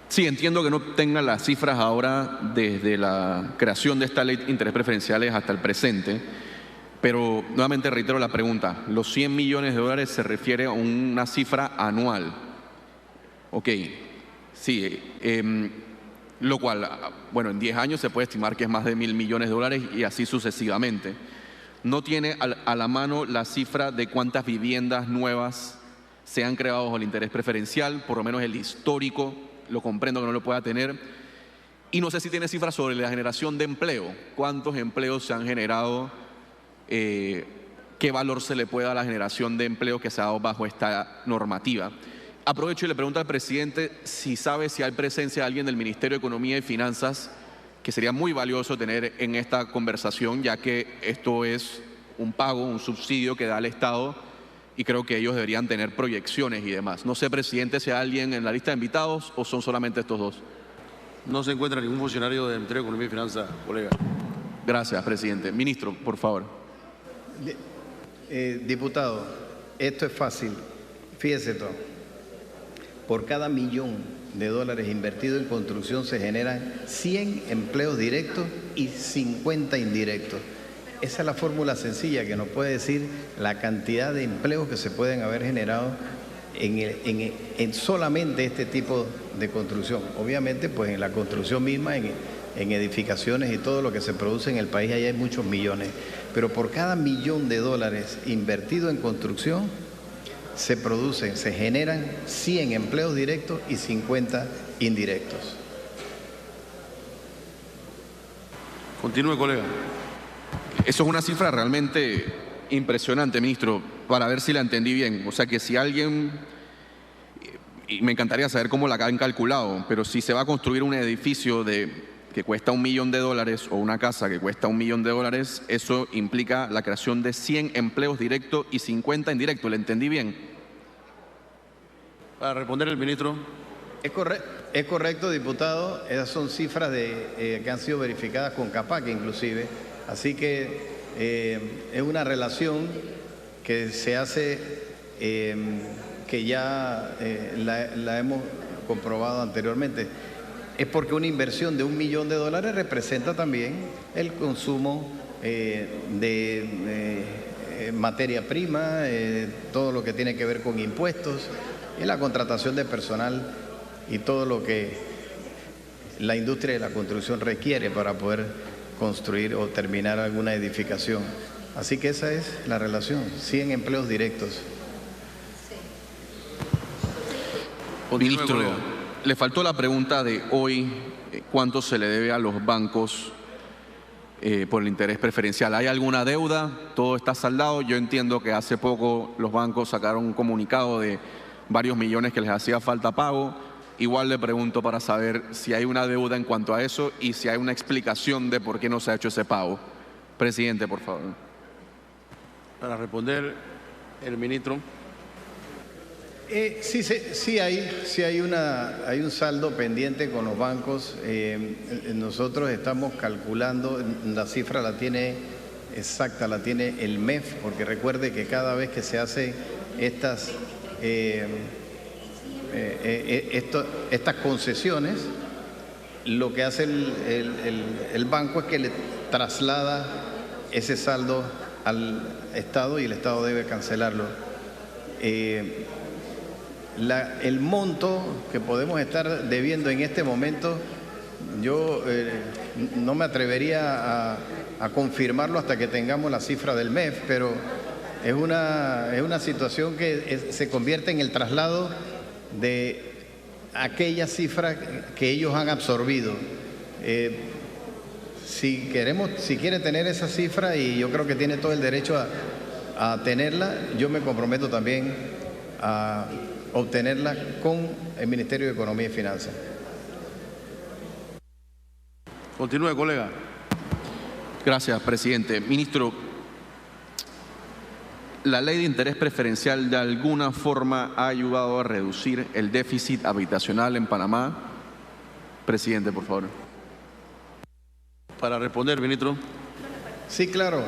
Speaker 1: Sí, entiendo que no tengan las cifras ahora desde la creación de esta ley de intereses preferenciales hasta el presente, pero nuevamente reitero la pregunta. Los 100 millones de dólares se refiere a una cifra anual. Ok, sí, lo cual, bueno, en 10 años se puede estimar que es más de 1.000 millones de dólares y así sucesivamente. No tiene a la mano la cifra de cuántas viviendas nuevas se han creado bajo el interés preferencial, por lo menos el histórico, lo comprendo que no lo pueda tener. Y no sé si tiene cifras sobre la generación de empleo, cuántos empleos se han generado, qué valor se le puede dar a la generación de empleo que se ha dado bajo esta normativa. Aprovecho y le pregunto al presidente si sabe si hay presencia de alguien del Ministerio de Economía y Finanzas, que sería muy valioso tener en esta conversación, ya que esto es un pago, un subsidio que da el Estado, y creo que ellos deberían tener proyecciones y demás. No sé, presidente, si hay alguien en la lista de invitados o son solamente estos dos.
Speaker 5: No se encuentra ningún funcionario del Ministerio de Economía y Finanzas, colega.
Speaker 1: Gracias, presidente. Ministro, por favor.
Speaker 22: Diputado, esto es fácil. Fíjese todo. Por cada $1.000.000 invertido en construcción se generan 100 empleos directos y 50 indirectos. Esa es la fórmula sencilla que nos puede decir la cantidad de empleos que se pueden haber generado en solamente este tipo de construcción. Obviamente, pues en la construcción misma, en edificaciones y todo lo que se produce en el país, ahí hay muchos millones. Pero por cada $1.000.000 invertido en construcción, se generan 100 empleos directos y 50 indirectos.
Speaker 5: Continúe, colega.
Speaker 1: Eso es una cifra realmente impresionante, ministro, para ver si la entendí bien. O sea que si alguien, y me encantaría saber cómo la han calculado, pero si se va a construir un edificio que cuesta $1 millón o una casa que cuesta $1 millón, eso implica la creación de 100 empleos directos y 50 indirectos. ¿Le entendí bien?
Speaker 5: Para responder el ministro.
Speaker 22: Es correcto, diputado. Esas son cifras que han sido verificadas con CAPAC inclusive. Así que es una relación que se hace, que ya la hemos comprobado anteriormente. Es porque una inversión de $1 millón representa también el consumo de materia prima, todo lo que tiene que ver con impuestos y la contratación de personal y todo lo que la industria de la construcción requiere para poder construir o terminar alguna edificación. Así que esa es la relación, 100 empleos directos.
Speaker 1: Ministro, le faltó la pregunta de hoy, ¿cuánto se le debe a los bancos por el interés preferencial? ¿Hay alguna deuda? ¿Todo está saldado? Yo entiendo que hace poco los bancos sacaron un comunicado de varios millones que les hacía falta pago. Igual le pregunto para saber si hay una deuda en cuanto a eso y si hay una explicación de por qué no se ha hecho ese pago. Presidente, por favor.
Speaker 5: Para responder el ministro.
Speaker 22: Sí hay un saldo pendiente con los bancos. Nosotros estamos calculando, la cifra la tiene exacta, la tiene el MEF, porque recuerde que cada vez que se hace estas concesiones, lo que hace el banco es que le traslada ese saldo al Estado y el Estado debe cancelarlo. El monto que podemos estar debiendo en este momento, yo no me atrevería a confirmarlo hasta que tengamos la cifra del MEF, pero es una situación que se convierte en el traslado de aquella cifra que ellos han absorbido. Si quiere tener esa cifra, y yo creo que tiene todo el derecho a tenerla, yo me comprometo también a obtenerla con el Ministerio de Economía y Finanzas.
Speaker 5: Continúe, colega.
Speaker 1: Gracias, presidente. Ministro, ¿la ley de interés preferencial de alguna forma ha ayudado a reducir el déficit habitacional en Panamá? Presidente, por favor.
Speaker 5: Para responder, ministro.
Speaker 22: Sí, claro.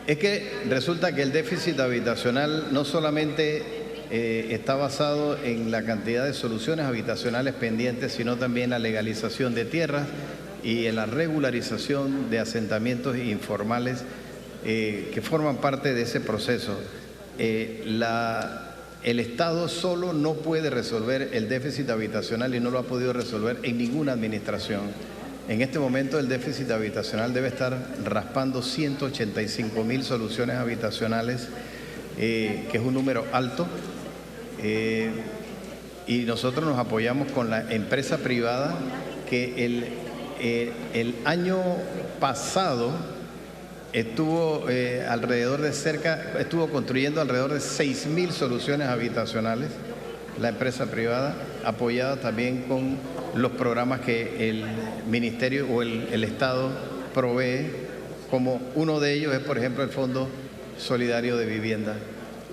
Speaker 22: Es que resulta que el déficit habitacional no solamente está basado en la cantidad de soluciones habitacionales pendientes, sino también la legalización de tierras y en la regularización de asentamientos informales que forman parte de ese proceso. El Estado solo no puede resolver el déficit habitacional y no lo ha podido resolver en ninguna administración. En este momento el déficit habitacional debe estar raspando 185.000 soluciones habitacionales, que es un número alto. Y nosotros nos apoyamos con la empresa privada que el año pasado estuvo construyendo alrededor de 6.000 soluciones habitacionales, la empresa privada, apoyada también con los programas que el Ministerio o el Estado provee, como uno de ellos es, por ejemplo, el Fondo Solidario de Vivienda.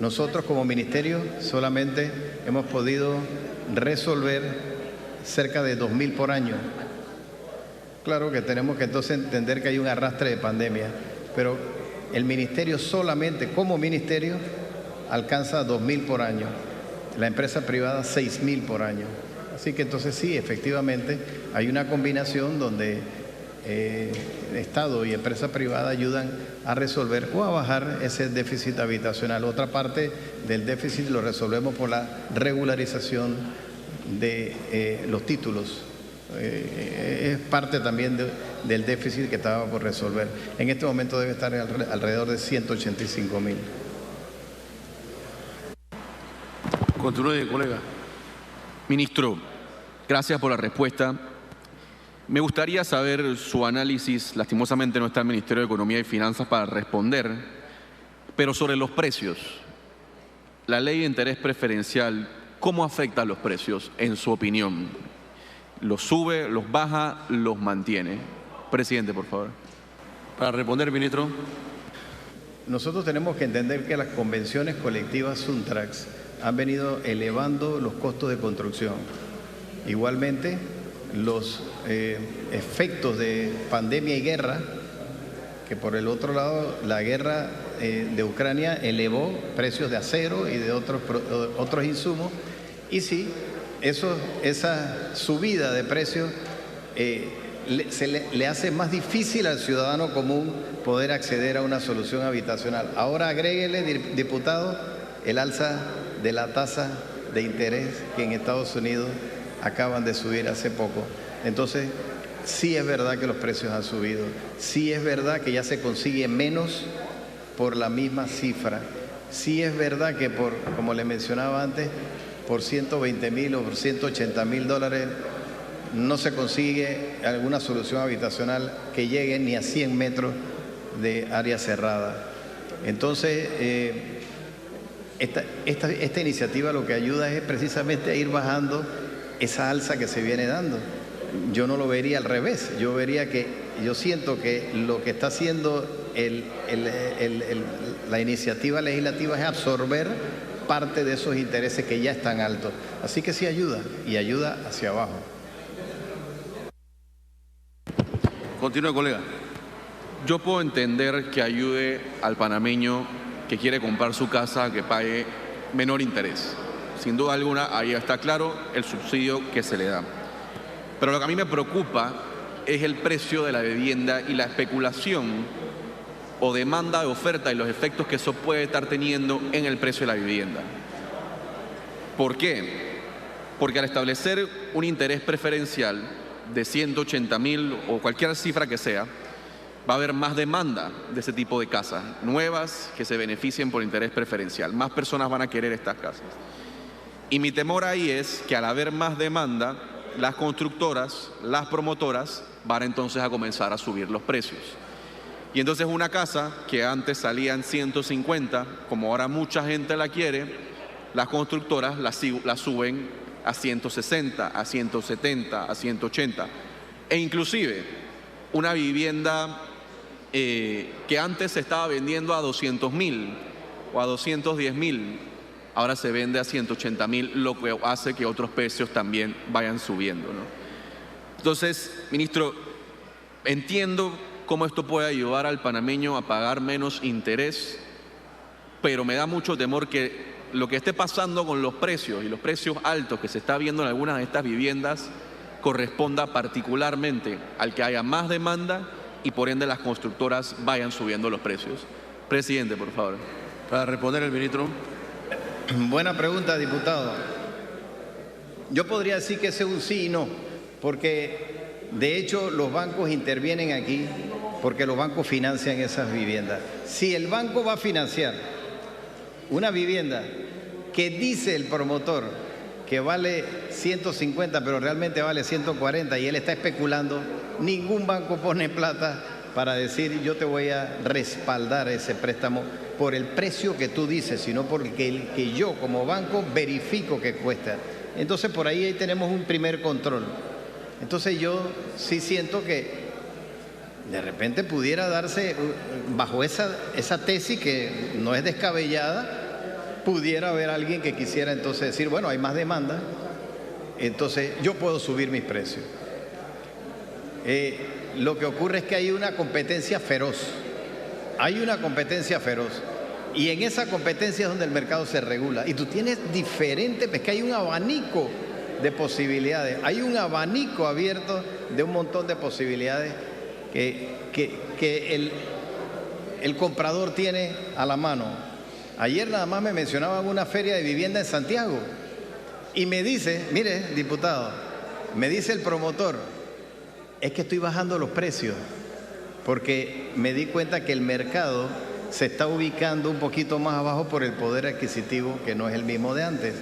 Speaker 22: Nosotros como Ministerio solamente hemos podido resolver cerca de 2.000 por año. Claro que tenemos que entonces entender que hay un arrastre de pandemia, pero el Ministerio solamente como Ministerio alcanza 2.000 por año, la empresa privada 6.000 por año. Así que entonces sí, efectivamente hay una combinación donde Estado y empresa privada ayudan a resolver o a bajar ese déficit habitacional. Otra parte del déficit lo resolvemos por la regularización de los títulos. Es parte también del déficit que estaba por resolver. En este momento debe estar alrededor de 185.000.
Speaker 5: Continúe, colega.
Speaker 1: Ministro, gracias por la respuesta. Me gustaría saber su análisis. Lastimosamente no está el Ministerio de Economía y Finanzas para responder, pero sobre los precios. La ley de interés preferencial, ¿cómo afecta a los precios, en su opinión? ¿Los sube, los baja, los mantiene? Presidente, por favor.
Speaker 5: Para responder, ministro.
Speaker 22: Nosotros tenemos que entender que las convenciones colectivas Suntrax han venido elevando los costos de construcción. Igualmente, los efectos de pandemia y guerra, que por el otro lado la guerra de Ucrania elevó precios de acero y de otros insumos, y sí, esa subida de precios le hace más difícil al ciudadano común poder acceder a una solución habitacional. Ahora agréguele, diputado, el alza de la tasa de interés que en Estados Unidos acaban de subir hace poco. Entonces, sí es verdad que los precios han subido, sí es verdad que ya se consigue menos por la misma cifra, sí es verdad que como le mencionaba antes, por 120.000 o por 180.000 dólares no se consigue alguna solución habitacional que llegue ni a 100 metros de área cerrada. Entonces, esta iniciativa lo que ayuda es precisamente a ir bajando esa alza que se viene dando. Yo no lo vería al revés, yo siento que lo que está haciendo la iniciativa legislativa es absorber parte de esos intereses que ya están altos. Así que sí ayuda, y ayuda hacia abajo.
Speaker 5: Continúe, colega.
Speaker 1: Yo puedo entender que ayude al panameño que quiere comprar su casa a que pague menor interés. Sin duda alguna, ahí está claro el subsidio que se le da. Pero lo que a mí me preocupa es el precio de la vivienda y la especulación o demanda de oferta y los efectos que eso puede estar teniendo en el precio de la vivienda. ¿Por qué? Porque al establecer un interés preferencial de 180.000 o cualquier cifra que sea, va a haber más demanda de ese tipo de casas nuevas que se beneficien por interés preferencial. Más personas van a querer estas casas. Y mi temor ahí es que al haber más demanda, las constructoras, las promotoras, van entonces a comenzar a subir los precios. Y entonces una casa que antes salía en 150, como ahora mucha gente la quiere, las constructoras la suben a 160, a 170, a 180. E inclusive una vivienda que antes se estaba vendiendo a 200.000 o a 210.000, ahora se vende a 180.000, lo que hace que otros precios también vayan subiendo, ¿no? Entonces, ministro, entiendo cómo esto puede ayudar al panameño a pagar menos interés, pero me da mucho temor que lo que esté pasando con los precios y los precios altos que se está viendo en algunas de estas viviendas corresponda particularmente al que haya más demanda y por ende las constructoras vayan subiendo los precios. Presidente, por favor.
Speaker 5: Para responder el ministro.
Speaker 22: Buena pregunta, diputado. Yo podría decir que ese es un sí y no, porque de hecho los bancos intervienen aquí porque los bancos financian esas viviendas. Si el banco va a financiar una vivienda que dice el promotor que vale 150 pero realmente vale 140 y él está especulando, ningún banco pone plata para decir yo te voy a respaldar ese préstamo por el precio que tú dices, sino porque el que yo como banco verifico que cuesta. Entonces por ahí tenemos un primer control. Entonces yo sí siento que de repente pudiera darse, bajo esa tesis que no es descabellada, pudiera haber alguien que quisiera entonces decir, bueno, hay más demanda, entonces yo puedo subir mis precios. Lo que ocurre es que hay una competencia feroz. Hay una competencia feroz. Y en esa competencia es donde el mercado se regula. Y tú tienes diferentes, es que hay un abanico de posibilidades. Hay un abanico abierto de un montón de posibilidades que el comprador tiene a la mano. Ayer nada más me mencionaban una feria de vivienda en Santiago. Y me dice, mire, diputado, me dice el promotor, es que estoy bajando los precios porque me di cuenta que el mercado se está ubicando un poquito más abajo por el poder adquisitivo que no es el mismo de antes.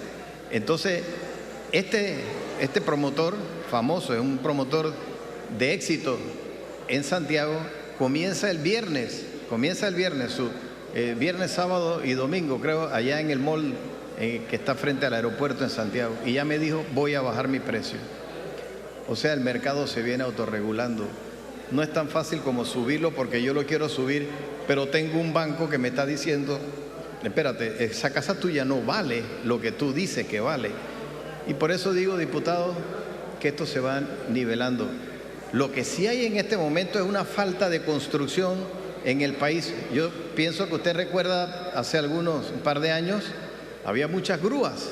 Speaker 22: Entonces, este promotor famoso, es un promotor de éxito en Santiago, comienza el viernes, su viernes, sábado y domingo, creo, allá en el mall que está frente al aeropuerto en Santiago. Y ya me dijo, voy a bajar mi precio. O sea, el mercado se viene autorregulando. No es tan fácil como subirlo porque yo lo quiero subir, pero tengo un banco que me está diciendo, espérate, esa casa tuya no vale lo que tú dices que vale. Y por eso digo, diputado, que esto se va nivelando. Lo que sí hay en este momento es una falta de construcción en el país. Yo pienso que usted recuerda hace un par de años, había muchas grúas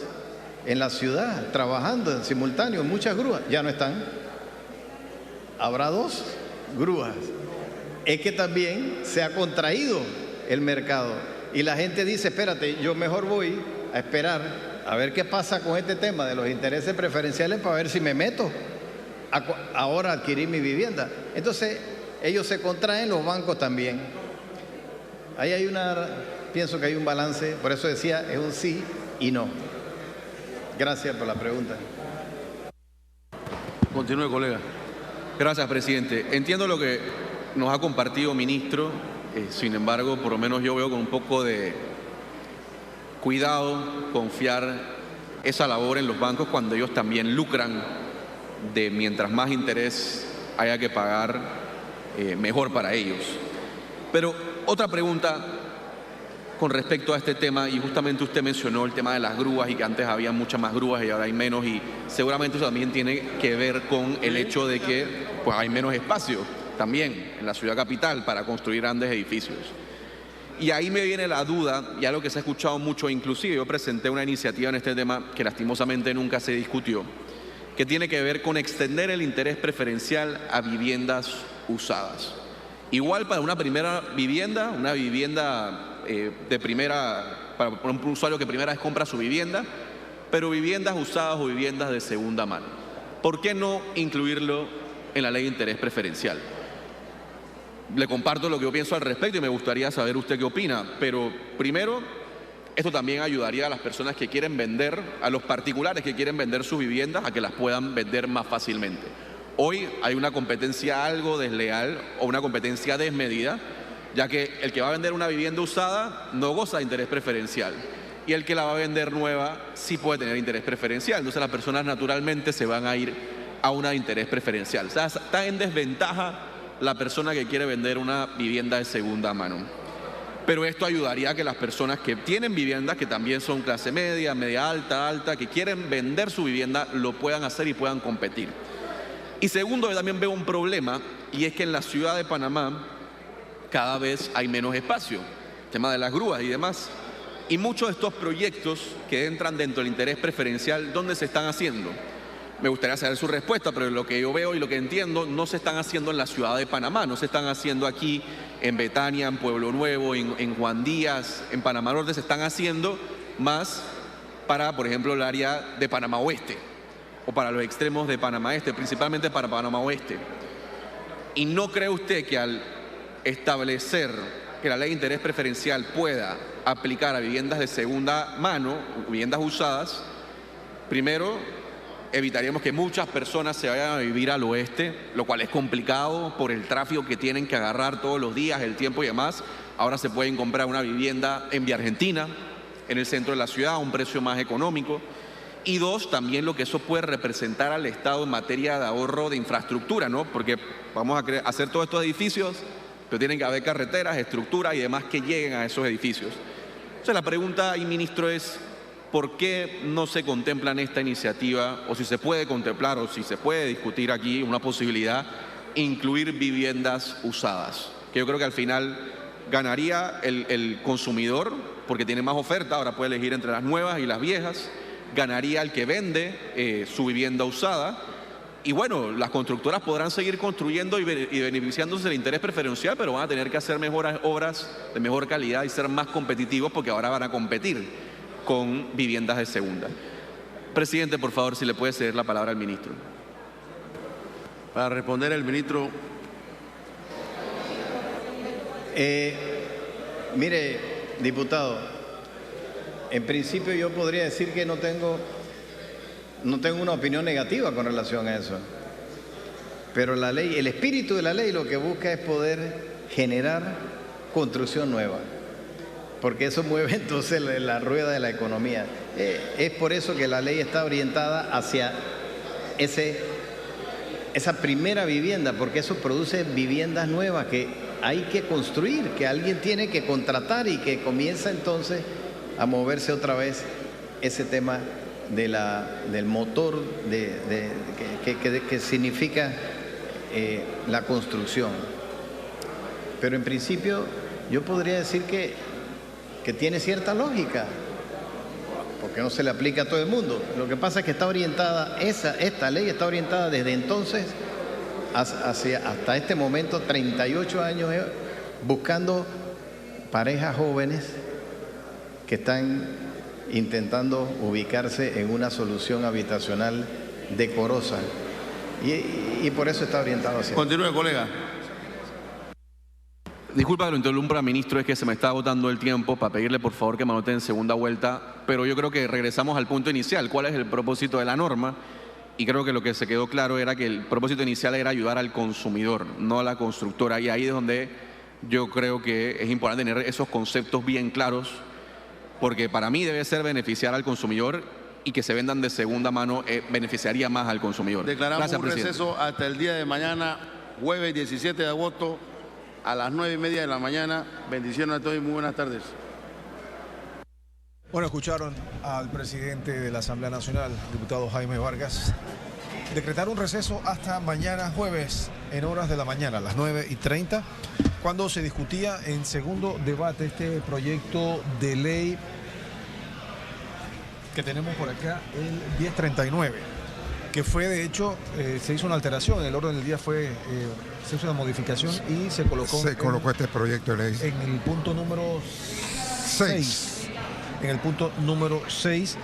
Speaker 22: en la ciudad trabajando en simultáneo, muchas grúas, ya no están. Habrá 2 grúas. Es que también se ha contraído el mercado y la gente dice, espérate, yo mejor voy a esperar a ver qué pasa con este tema de los intereses preferenciales para ver si me meto ahora a adquirir mi vivienda. Entonces, ellos se contraen, los bancos también. Ahí hay pienso que hay un balance, por eso decía, es un sí y no. Gracias por la pregunta.
Speaker 5: Continúe, colega.
Speaker 1: Gracias, presidente. Entiendo lo que nos ha compartido, ministro. Sin embargo, por lo menos yo veo con un poco de cuidado confiar esa labor en los bancos cuando ellos también lucran de mientras más interés haya que pagar, mejor para ellos. Pero otra pregunta con respecto a este tema, y justamente usted mencionó el tema de las grúas y que antes había muchas más grúas y ahora hay menos, y seguramente eso también tiene que ver con el hecho de que pues, hay menos espacio también en la ciudad capital para construir grandes edificios. Y ahí me viene la duda, y algo que se ha escuchado mucho, inclusive yo presenté una iniciativa en este tema que lastimosamente nunca se discutió, que tiene que ver con extender el interés preferencial a viviendas usadas. Igual para una primera vivienda, una vivienda de primera, para un usuario que primera vez compra su vivienda, pero viviendas usadas o viviendas de segunda mano. ¿Por qué no incluirlo en la ley de interés preferencial? Le comparto lo que yo pienso al respecto y me gustaría saber usted qué opina, pero primero, esto también ayudaría a las personas que quieren vender, a los particulares que quieren vender sus viviendas, a que las puedan vender más fácilmente. Hoy hay una competencia algo desleal o una competencia desmedida, ya que el que va a vender una vivienda usada no goza de interés preferencial y el que la va a vender nueva sí puede tener interés preferencial. Entonces las personas naturalmente se van a ir a una de interés preferencial. O sea, está en desventaja la persona que quiere vender una vivienda de segunda mano. Pero esto ayudaría a que las personas que tienen viviendas, que también son clase media, media alta, que quieren vender su vivienda, lo puedan hacer y puedan competir. Y segundo, yo también veo un problema, y es que en la ciudad de Panamá cada vez hay menos espacio, el tema de las grúas y demás. Y muchos de estos proyectos que entran dentro del interés preferencial, ¿dónde se están haciendo? Me gustaría saber su respuesta, pero lo que yo veo y lo que entiendo, no se están haciendo en la ciudad de Panamá, no se están haciendo aquí en Betania, en Pueblo Nuevo, en Juan Díaz, en Panamá Norte, se están haciendo más para, por ejemplo, el área de Panamá Oeste o para los extremos de Panamá Este, principalmente para Panamá Oeste. ¿Y no cree usted que al establecer que la ley de interés preferencial pueda aplicar a viviendas de segunda mano, viviendas usadas, primero evitaríamos que muchas personas se vayan a vivir al oeste, lo cual es complicado por el tráfico que tienen que agarrar todos los días, el tiempo y demás? Ahora se pueden comprar una vivienda en Vía Argentina, en el centro de la ciudad, a un precio más económico. Y dos, también lo que eso puede representar al Estado en materia de ahorro de infraestructura, ¿no? Porque vamos a hacer todos estos edificios, pero tienen que haber carreteras, estructuras y demás que lleguen a esos edificios. Entonces la pregunta ahí, ministro, es ¿por qué no se contempla en esta iniciativa, o si se puede contemplar, o si se puede discutir aquí una posibilidad, incluir viviendas usadas? Que yo creo que al final ganaría el consumidor, porque tiene más oferta, ahora puede elegir entre las nuevas y las viejas, ganaría el que vende su vivienda usada, y bueno, las constructoras podrán seguir construyendo y beneficiándose del interés preferencial, pero van a tener que hacer mejores obras de mejor calidad y ser más competitivos, porque ahora van a competir con viviendas de segunda. Presidente, por favor, si le puede ceder la palabra al ministro.
Speaker 5: Para responder el ministro.
Speaker 22: Mire, diputado, en principio yo podría decir que no tengo una opinión negativa con relación a eso. Pero la ley, el espíritu de la ley lo que busca es poder generar construcción nueva, porque eso mueve entonces la rueda de la economía. Es por eso que la ley está orientada hacia esa primera vivienda, porque eso produce viviendas nuevas que hay que construir, que alguien tiene que contratar y que comienza entonces a moverse otra vez ese tema del motor que significa la construcción. Pero en principio yo podría decir que tiene cierta lógica, porque no se le aplica a todo el mundo. Lo que pasa es que está orientada, esta ley está orientada desde entonces hasta este momento, 38 años, buscando parejas jóvenes que están intentando ubicarse en una solución habitacional decorosa. Y por eso está orientado hacia...
Speaker 5: Continúe, colega.
Speaker 1: Disculpa que lo interrumpa, ministro, es que se me está agotando el tiempo para pedirle por favor que me anote en segunda vuelta, pero yo creo que regresamos al punto inicial. ¿Cuál es el propósito de la norma? Y creo que lo que se quedó claro era que el propósito inicial era ayudar al consumidor, no a la constructora. Y ahí es donde yo creo que es importante tener esos conceptos bien claros, porque para mí debe ser beneficiar al consumidor, y que se vendan de segunda mano beneficiaría más al consumidor.
Speaker 5: Declaramos
Speaker 1: Gracias,
Speaker 5: un
Speaker 1: presidente.
Speaker 5: receso hasta el día de mañana, jueves 17 de agosto, a las 9:30 de la mañana. Bendiciones a todos y muy buenas tardes.
Speaker 4: Bueno, escucharon al presidente de la Asamblea Nacional, diputado Jaime Vargas, decretar un receso hasta mañana jueves en horas de la mañana, a las 9:30, cuando se discutía en segundo debate este proyecto de ley que tenemos por acá, el 1039, que fue de hecho, se hizo una alteración, en el orden del día se hizo una modificación y se colocó
Speaker 3: este proyecto de ley
Speaker 4: en el punto número 6. En el punto número 6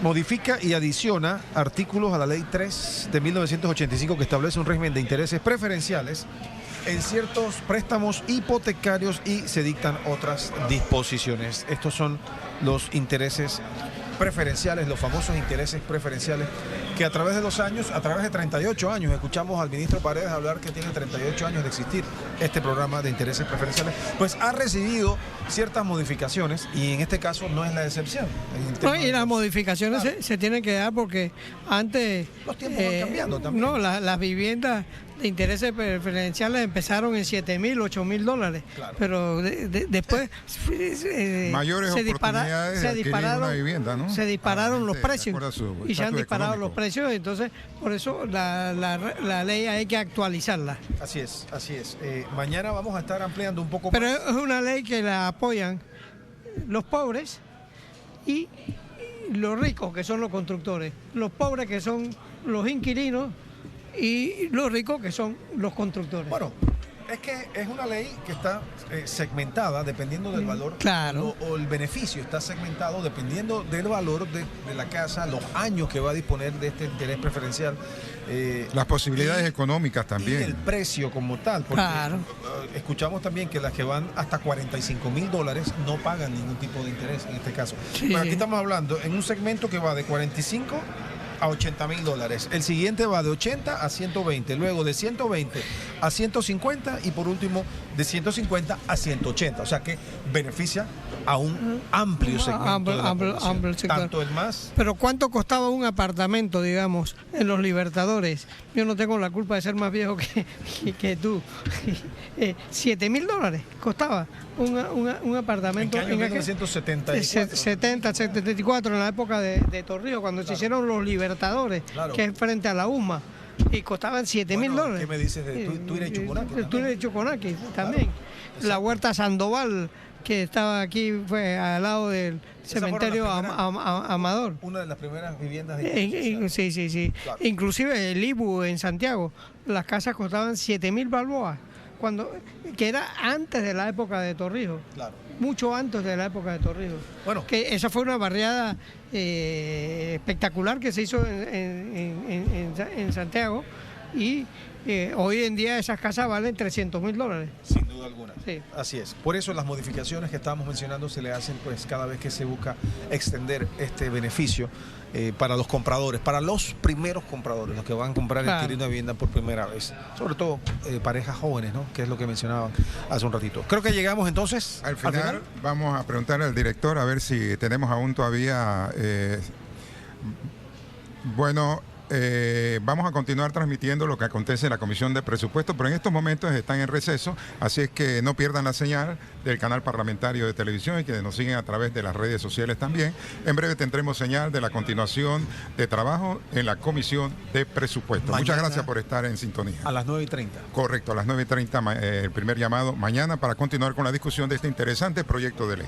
Speaker 4: modifica y adiciona artículos a la ley 3 de 1985 que establece un régimen de intereses preferenciales en ciertos préstamos hipotecarios y se dictan otras disposiciones. Estos son los intereses preferenciales, los famosos intereses preferenciales, que a través de los años, a través de 38 años, escuchamos al ministro Paredes hablar que tiene 38 años de existir este programa de intereses preferenciales, pues ha recibido ciertas modificaciones y en este caso no es la excepción.
Speaker 16: No, y las modificaciones se tienen que dar porque antes
Speaker 4: los tiempos van cambiando también.
Speaker 16: No, las viviendas de intereses preferenciales empezaron en $7,000, $8,000, claro. Pero después
Speaker 3: mayores oportunidades de adquirir una vivienda, ¿no?
Speaker 16: Se dispararon los precios y se han disparado los precios, entonces por eso la ley hay que actualizarla.
Speaker 4: Así es, así es. Mañana vamos a estar ampliando un poco
Speaker 16: Pero
Speaker 4: más.
Speaker 16: Es una ley que la apoyan los pobres y los ricos, que son los constructores, los pobres, que son los inquilinos, y los ricos, que son los constructores.
Speaker 4: Bueno, es que es una ley que está segmentada dependiendo del valor.
Speaker 16: Claro.
Speaker 4: O el beneficio está segmentado dependiendo del valor de la casa, los años que va a disponer de este interés preferencial.
Speaker 3: Las posibilidades económicas también.
Speaker 4: Y el precio como tal. Porque
Speaker 16: claro.
Speaker 4: Escuchamos también que las que van hasta $45,000 no pagan ningún tipo de interés en este caso. Sí. Pero aquí estamos hablando en un segmento que va de 45 a $80,000. El siguiente va de 80 a 120, luego de 120 a 150 y por último de 150 a 180. O sea que beneficia a un amplio segmento de la población. Tanto el más.
Speaker 16: Pero ¿cuánto costaba un apartamento, digamos, en Los Libertadores? Yo no tengo la culpa de ser más viejo que tú. $7,000 costaba un apartamento.
Speaker 4: ¿En qué año? 1974.
Speaker 16: 74, en la época de Torrijos, cuando se hicieron Los Libertadores, que es frente a la UMA, y costaban $7,000.
Speaker 4: ¿Qué me dices de Tuira y Chuconaque?
Speaker 16: Tuira y Chuconaque también. La Huerta Sandoval, que estaba aquí, fue al lado del cementerio Amador.
Speaker 4: Una de las primeras viviendas
Speaker 16: sí. Claro. Inclusive el Ibu en Santiago, las casas costaban 7,000 balboas, que era antes de la época de Torrijos.
Speaker 4: Claro.
Speaker 16: Mucho antes de la época de Torrijos.
Speaker 4: Bueno.
Speaker 16: Que esa fue una barriada espectacular que se hizo en Santiago y hoy en día esas casas valen $300,000.
Speaker 4: Sin duda alguna.
Speaker 16: Sí.
Speaker 4: Así es. Por eso las modificaciones que estábamos mencionando se le hacen pues cada vez que se busca extender este beneficio para los compradores, para los primeros compradores, los que van a comprar y adquirir una vivienda por primera vez. Sobre todo parejas jóvenes, ¿no? Que es lo que mencionaban hace un ratito. Creo que llegamos entonces.
Speaker 3: Al final vamos a preguntarle al director a ver si tenemos aún todavía... vamos a continuar transmitiendo lo que acontece en la Comisión de Presupuestos, pero en estos momentos están en receso, así es que no pierdan la señal del canal parlamentario de televisión y que nos siguen a través de las redes sociales también. En breve tendremos señal de la continuación de trabajo en la Comisión de Presupuestos.
Speaker 4: Mañana,
Speaker 3: muchas gracias por estar en sintonía.
Speaker 4: A las 9:30.
Speaker 3: Correcto, a las 9:30 el primer llamado mañana para continuar con la discusión de este interesante proyecto de ley.